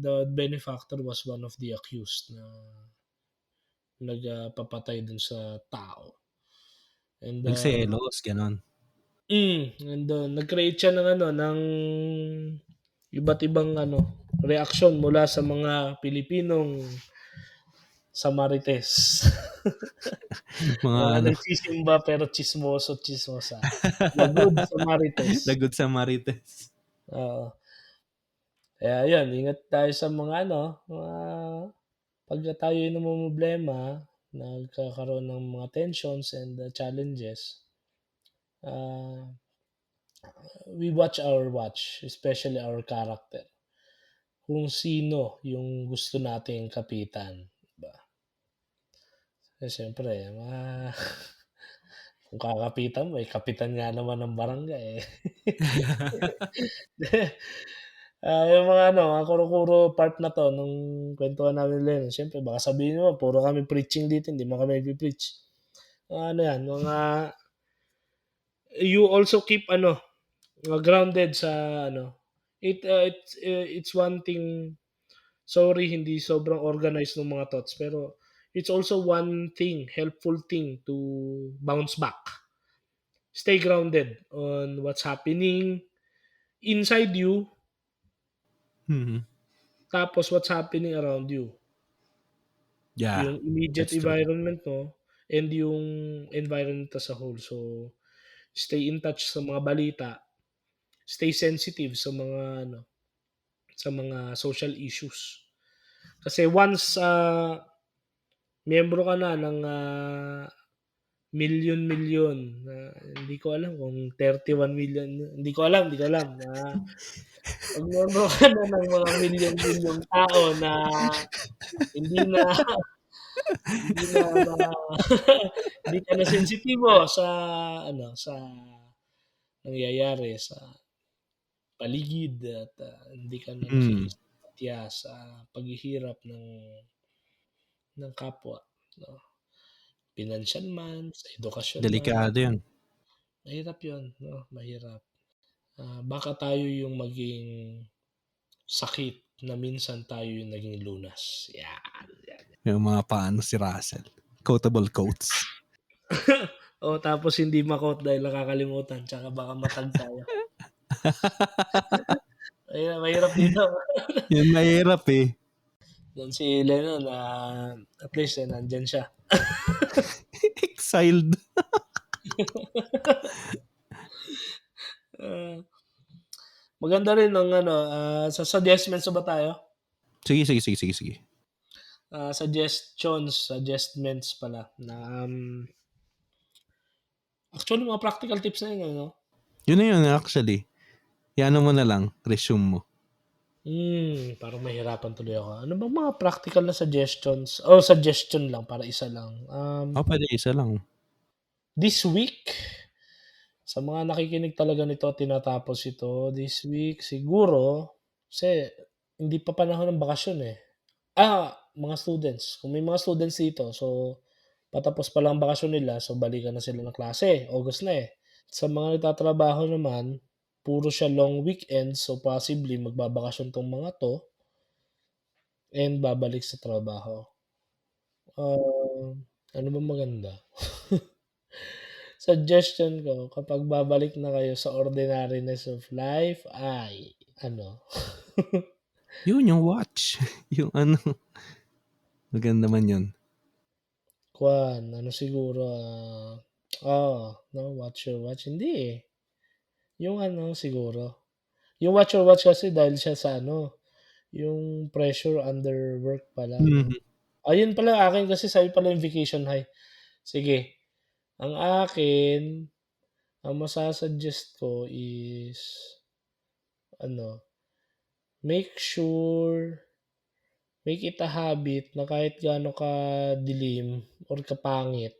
the benefactor was one of the accused na papatay dun sa tao. And, Nagselos, gano'n? and, nag-create siya ng ano, ng iba't ibang ano, reaksyon mula sa mga Pilipinong Samarites. Mga Mga ano, nagsisimba pero tsismoso-tsismosa. The good Samarites, the good Samaritans. oo. Kaya ayun, ingat tayo sa mga ano, mga pagka tayo'y namomroblema, nagkakaroon ng mga tensions and, challenges, ah, we watch, especially our character. Kung sino yung gusto nating kapitan, 'di ba? Eh, siyempre kung kakapitan mo, kapitan nga naman ng barangay, eh. Yung mga ano, mga kuro-kuro part na 'to nung kwentuhan namin ni Lennon siyempre baka sabihin mo puro kami preaching dito, hindi naman kami nagpe-preach. Mga ano 'yan, mga you also keep ano, grounded sa ano, it's one thing. Sorry hindi sobrang organized nung mga thoughts, pero it's also one thing, helpful thing to bounce back. Stay grounded on what's happening inside you, Mhm. tapos what's happening around you. Yeah, Yung immediate that's true. environment mo and yung environment as a whole. So, stay in touch sa mga balita, stay sensitive sa mga ano, sa mga social issues. Kasi once, miyembro ka na ng, milyon-milyon hindi ko alam kung 31 million, hindi ko alam, 'pag miyembro ka na ng mga milyon-milyong tao na hindi na Hindi na hindi ka na sensitibo sa ano, sa nangyayari sa paligid at, hindi ka na Hmm, nakikisempatya sa paghihirap ng kapwa 'no, pinansiyal man, sa edukasyon man, delikado 'yun. mahirap 'yun 'no, mahirap. Baka tayo yung maging sakit na minsan tayo yung naging lunas, 'yan, 'yan. Yung mga paano si Russell, quotable quotes. Oo, tapos hindi ma-quote dahil nakakalimutan tsaka baka ma-tag tayo. Mahirap dito. 'Yun mahirap, eh. Yan si Lennon, at least, nandiyan siya. Exiled. Ah, Maganda rin ang ano, sa suggestions na ba tayo? Sige, sige, sige, sige, sige. Suggestions, pala na, actually mga practical tips na yun ano? Yun na yun actually. I-ano mo na lang, resume mo. Parang mahirapan tuloy ako. Ano bang mga practical na suggestions? Oh, suggestion lang para isa lang. Pwede isa lang. This week, sa mga nakikinig talaga nito at tinatapos ito, this week siguro kasi hindi pa panahon ng bakasyon, eh. Mga students, kung may mga students dito, so patapos pa lang ang bakasyon nila, so balikan na sila ng klase, August na, eh. Sa mga nagtatrabaho naman, puro siya long weekend, so possibly magbabakasyon 'tong mga 'to and babalik sa trabaho. Ano bang maganda? Suggestion ko kapag babalik na kayo sa ordinariness of life ay ano, Yun yung watch. Yung ano, maganda man yun. ano siguro, no, watch your watch, hindi, eh. Yung ano siguro, yung watch your watch kasi dahil siya sa ano, yung pressure under work pala 'no. Mhm. Yun pala akin kasi sabi pala yung vacation high. Sige, ang akin, ang masa-suggest ko is ano, make sure make it a habit na kahit gaano kadilim or kapangit,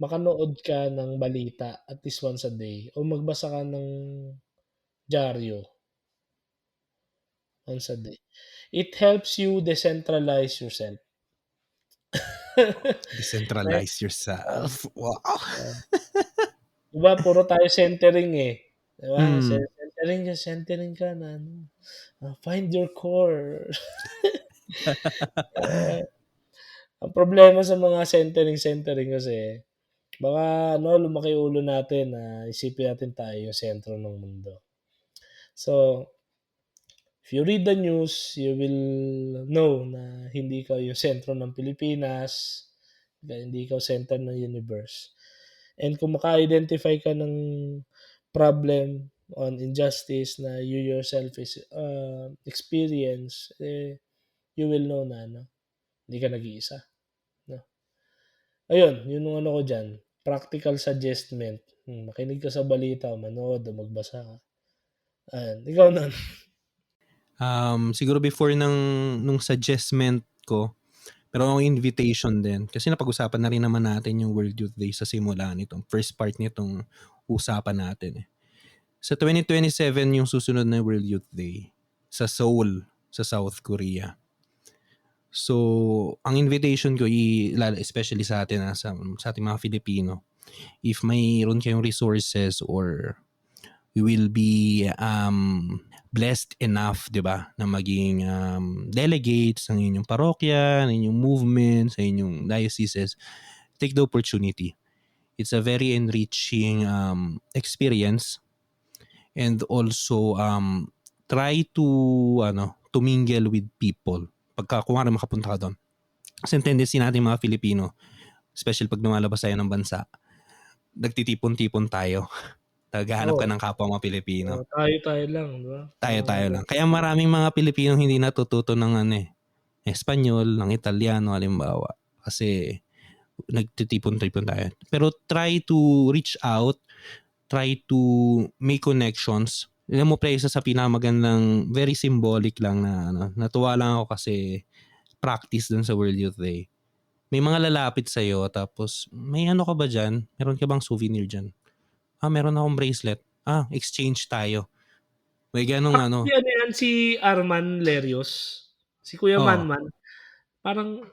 makanood ka ng balita at least once a day o magbasa ka ng dyaryo once a day. It helps you decentralize yourself. Right? Decentralize Oo, yourself. Wow. oo. 'Di ba puro tayo centering, eh, 'di ba? Hmm. Centering ka na ano, find your core. Eh, ang problema sa mga centering kasi baka ano, lumaki ulo natin na isipin natin tayo yung sentro ng mundo. So, if you read the news, you will know na hindi ikaw yung sentro ng Pilipinas, hindi ikaw center ng universe. And kung maka-identify ka ng problem on injustice na you yourself is experience, you will know na ano, hindi ka nag-iisa. No? Ayun, yun yung ano ko dyan. Practical suggestment. Makinig ka sa balita, manood, o magbasa ka. Ayan, ikaw na. Siguro before nung suggestment ko, pero ang invitation din, kasi napag-usapan na rin naman natin yung World Youth Day sa simula nitong first part nitong usapan natin, eh. Sa 2027 yung susunod na World Youth Day sa Seoul, sa South Korea. So, ang invitation ko, especially sa atin, sa ating mga Filipino, if mayroon kayong resources or we will be blessed enough, 'di ba, na maging delegates ng inyong parokya, ng inyong movement, sa inyong dioceses, take the opportunity. It's a very enriching experience, and also try to to mingle with people. Pagka kung makapunta ka doon. Kasi ang tendency natin mga Filipino, especially pag lumalabas tayo ng bansa, nagtitipon-tipon tayo. Naghahanap ka Oo, ng kapwa mga Pilipino. tayo-tayo lang, 'di ba? Tayo-tayo lang. Kaya maraming mga Pilipinong hindi natututo ng Espanyol, ng Italiano halimbawa. Kasi nagtitipon-tipon tayo. Pero try to reach out, try to make connections. Alam mo pre, isa sa pinakamagandang, very symbolic lang na natuwa lang ako kasi practice dun sa World Youth Day. may mga lalapit sa'yo tapos, "May ano ka ba diyan? Meron ka bang souvenir diyan?" Meron akong bracelet." Exchange tayo." May gano'ng Actually ano. ano yan si Arman Lerios, si Kuya Oo, Manman, parang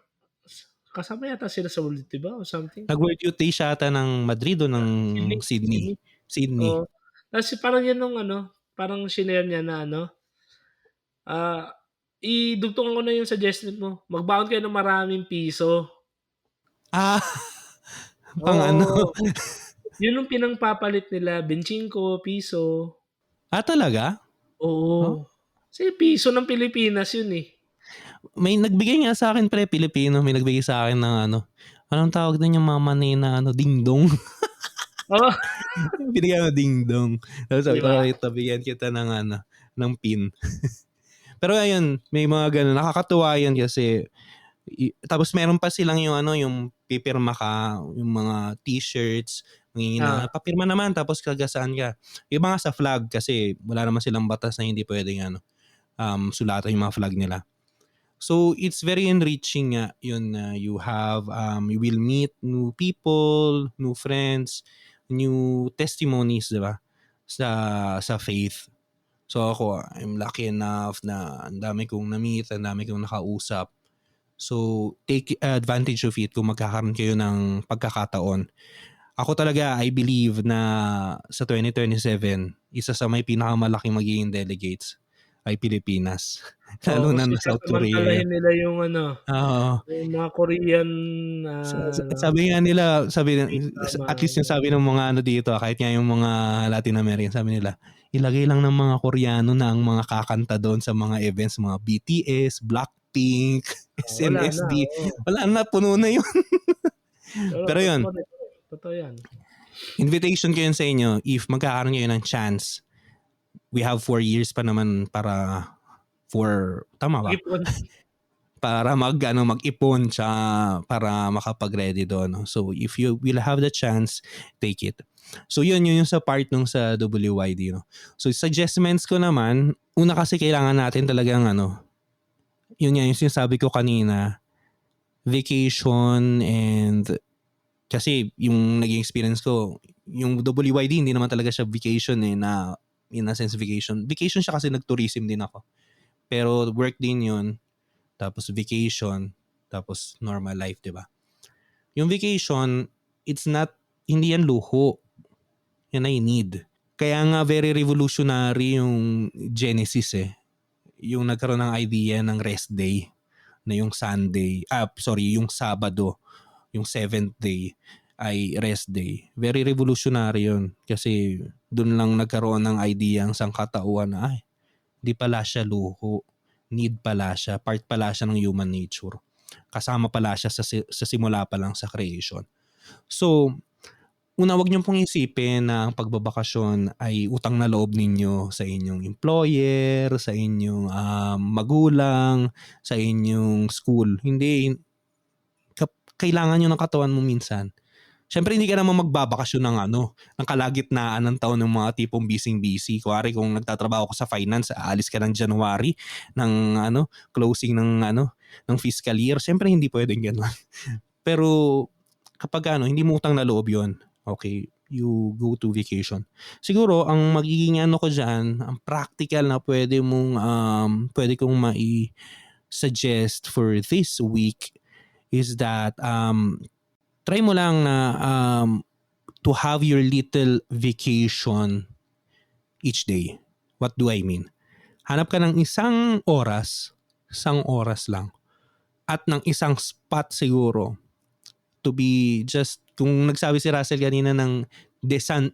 kasama yata sila sa World 'di ba o something? nag-World Youth Day siya ata ng Madrid o ng Sydney, Sydney? Sydney, Sydney. oo. Tapos parang yun nung ano, parang shinare niya na ano, ah, idugtungan ko na yung suggestion mo, magbaon kayo ng maraming piso. Ah, pang ano? Oo, yun yung pinangpapalit nila, ₱25. Talaga? Oh, Oo, kasi piso ng Pilipinas yun, eh. may nagbigay nga sa akin pre, Pilipino, may nagbigay sa akin ng ano, anong tawag dun yung mama ni na ano, dingdong? Oo, Binigyan ko dingdong. Tapos sabi 'di ko, ba? "Ito bigyan kita ng ano, ng pin." Pero ayun, may mga gano'n, nakakatuwa 'yun kasi tapos meron pa silang yung ano, yung pipirma ka, yung mga t-shirts, manghihingi Ah, na, "Papirma naman," tapos kagasaan ka. Yung mga sa flag kasi wala naman silang batas na hindi puwedeng ano, sulatan yung mga flag nila. So, it's very enriching nga yun na you will meet new people, new friends, new testimonies, 'di ba? Sa faith. So ako, I'm lucky enough na ang dami kong na-meet, ang dami kong nakausap. So, take advantage of it kung magkakaroon kayo ng pagkakataon. Ako talaga, I believe na sa 2027, isa sa may pinakamalaking magiging delegates ay Pilipinas. oo, Lalo na kasi na South Korea. sasamantalahin nila yung ano, Oo. yung mga Korean, ano, Sabi nga nila, drama, at least yung sabi ng mga ano dito, kahit nga yung mga Latin American, sabi nila, ilagay lang ng mga Koreano na ang mga kakanta doon sa mga events, mga BTS, Blackpink, wala na, SNSD. oo. Wala na, puno na yun. Pero Pero totoo yun, rin, totoo yan. invitation ko yun sa inyo, if magkakaroon kayo ng chance, we have 4 years pa naman tama ba? Mag-ipon, Para mag-ipon siya para makapag-ready doon. No? So if you will have the chance, take it. So yun yung sa part nung sa WYD. No? So suggestions ko naman, una kasi kailangan natin talagang ano, yun yung sinasabi ko kanina, vacation, and kasi yung naging experience ko, yung WYD hindi naman talaga siya vacation na in a sense vacation. Vacation siya kasi nag-tourism din ako. Pero work din yun, tapos vacation, tapos normal life, 'di ba? Yung vacation, hindi yan luho. Yan ay need. Kaya nga very revolutionary yung Genesis Yung nagkaroon ng idea ng rest day na yung yung Sabado, yung seventh day ay rest day. Very revolutionary yun kasi doon lang nagkaroon ng idea ang sangkatauhan na di pala siya luho. Need pala siya. Part pala siya ng human nature. Kasama pala siya sa simula pa lang sa creation. So, wag niyo pong isipin na ang pagbabakasyon ay utang na loob ninyo sa inyong employer, sa inyong magulang, sa inyong school. Hindi, kailangan nyo ng katawan mo minsan. Siyempre hindi ka naman magbabakasyon ng kalagitnaan ng taon ng mga tipong busy-busy. Kuwari kung nagtatrabaho ka sa finance, aalis ka ng January ng closing ng fiscal year. Siyempre hindi pwedeng gano'n. Pero kapag hindi mo utang na loob 'yon, okay, you go to vacation. Siguro ang magiging ko diyan, ang practical na pwede kong mai-suggest for this week is that try mo lang na to have your little vacation each day. What do I mean? Hanap ka ng isang oras lang, at ng isang spot siguro to be just, kung nagsabi si Russell kanina ng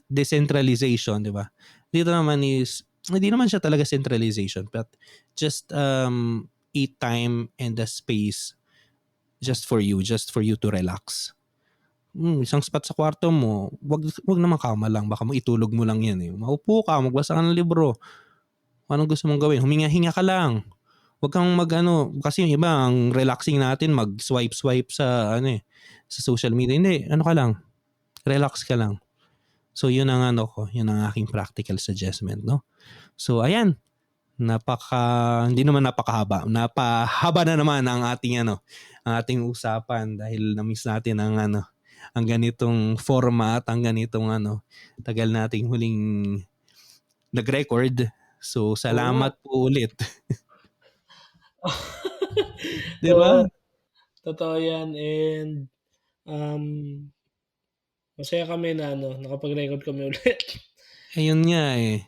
decentralization, di ba? Dito naman hindi naman siya talaga centralization, but just a time and a space just for you to relax. Isang spot sa kwarto mo, wag naman kama lang, baka maitulog mo lang yan Maupo ka, magbasa ka ng libro. Anong gusto mong gawin? Huminga-hinga ka lang. Wag kang kasi yung iba, ang relaxing natin, mag-swipe sa sa social media. Hindi, ka lang, relax ka lang. So yun ang yun ang aking practical suggestion, no? So ayan, hindi naman napakahaba. Napahaba na naman ang ating usapan dahil na-miss natin ang ganitong format, ang ganitong tagal nating huling nag-record. So, Oo nga. salamat po ulit. Di Oo, ba? totoo yan and, masaya kami na nakapag-record kami ulit. Ayun nga eh.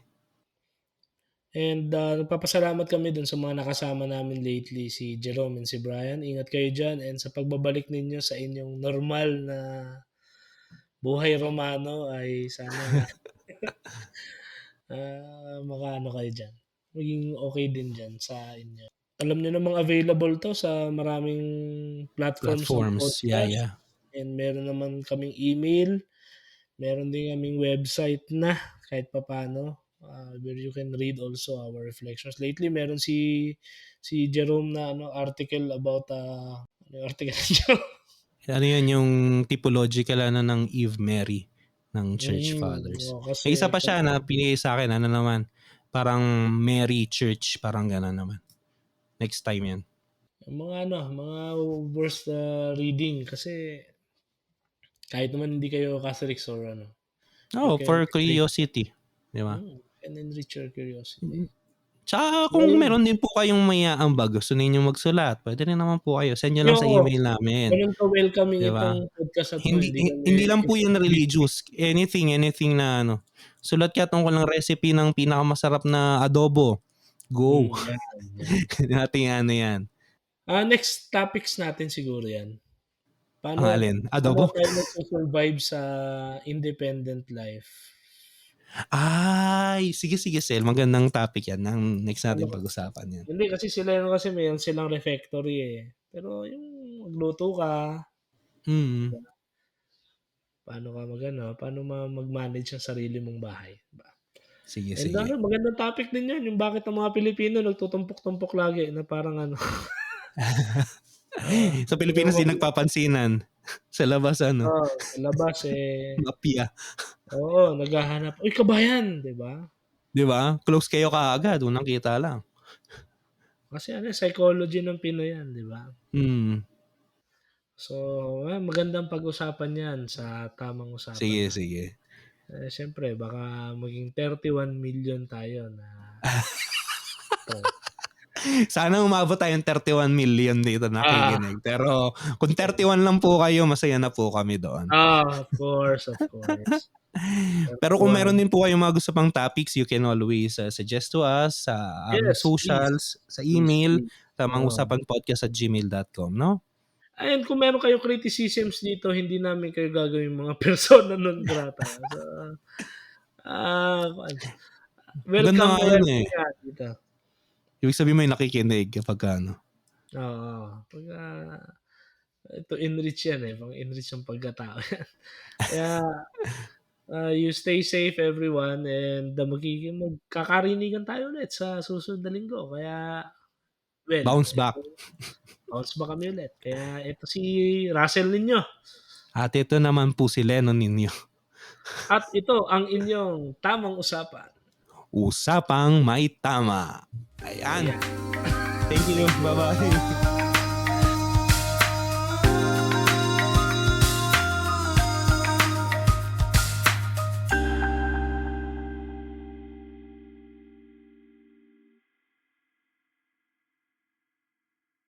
And, nagpapasalamat kami dun sa mga nakasama namin lately, si Jerome and si Brian. Ingat kayo diyan and sa pagbabalik ninyo sa inyong normal na buhay Romano ay sana makaano kayo diyan, maging okey din diyan sa inyo. Alam niyo namang available 'to sa maraming platforms ng Platforms. Yeah, podcast yeah. and meron naman kaming email, meron din kaming website na kahit papaano, where you can read also our reflections. Lately meron si Jerome na article about, ano yung article ni Jerome? Ano yun, yung typological ng Eve Mary ng Church Fathers. Oo May isa kasi pa siya na pinigay sa akin, naman, parang Mary Church, parang gano'n naman. Next time yan. mga worth reading kasi kahit naman hindi kayo Catholics or you Oh, for can curiosity. Di ba? can enrich your curiosity. Tsaka kung Ayun. meron din po kayong may aambag, gusto ninyo magsulat, pwede rin naman po kayo. Send nyo lang sa Oo, email namin. ganun ka-welcoming Di ba? itong podcast na 'to, Hindi, hindi kami hindi lang po yun religious. Anything na Sulat ka tungkol ng recipe ng pinakamasarap na adobo. Go. yan. Nating yan. Next topics natin siguro yan. Ang Paano alin? Adobo? tayo magsu-survive sa independent life? Ay, sige Sel. Magandang topic yan. Ang next natin Ano pag-usapan yan. Hindi kasi meron silang refectory eh. Pero yung magluto ka, paano mag-manage ang sarili mong bahay, diba? Sige. And magandang topic din yan, yung bakit ang mga Pilipino nagtutumpok-tumpok lagi na parang Sa Pilipinas di nagpapansinan. Sa labas sa labas mafia. Oo, naghahanap, "Uy, kabayan!" 'di ba? Di ba? Close kayo kaagad, unang kita lang. Kasi psychology ng Pinoy yan, 'di ba? So, magandang pag-usapan yan sa tamang usapan. Sige. Siyempre baka maging 31 million tayo na Sana umabot tayong 31 million dito nakikinig. Pero kung 31 lang po kayo, masaya na po kami doon. Of course. Pero kung meron din po kayong mga gusto pang topics, you can always suggest to us sa aming socials, sa email, tamangusapanpodcast@gmail.com, no? And kung meron kayong criticisms dito, hindi namin kayo gagawing mga persona non grata. So, welcome na welcome nga dito. Ibig sabihin may nakikinig kapag Oo. Pagka ito enrich yan pang-enrich ang pagkatao yan. Kaya you stay safe everyone and magkakarinigan tayo ulit sa susunod na linggo. Kaya bounce back. Bounce back kami ulit. Kaya ito si Russell ninyo. At ito naman po si Lennon ninyo. At ito ang inyong tamang usapan. Usapang may tama. Ayan. Thank you. Bye-bye.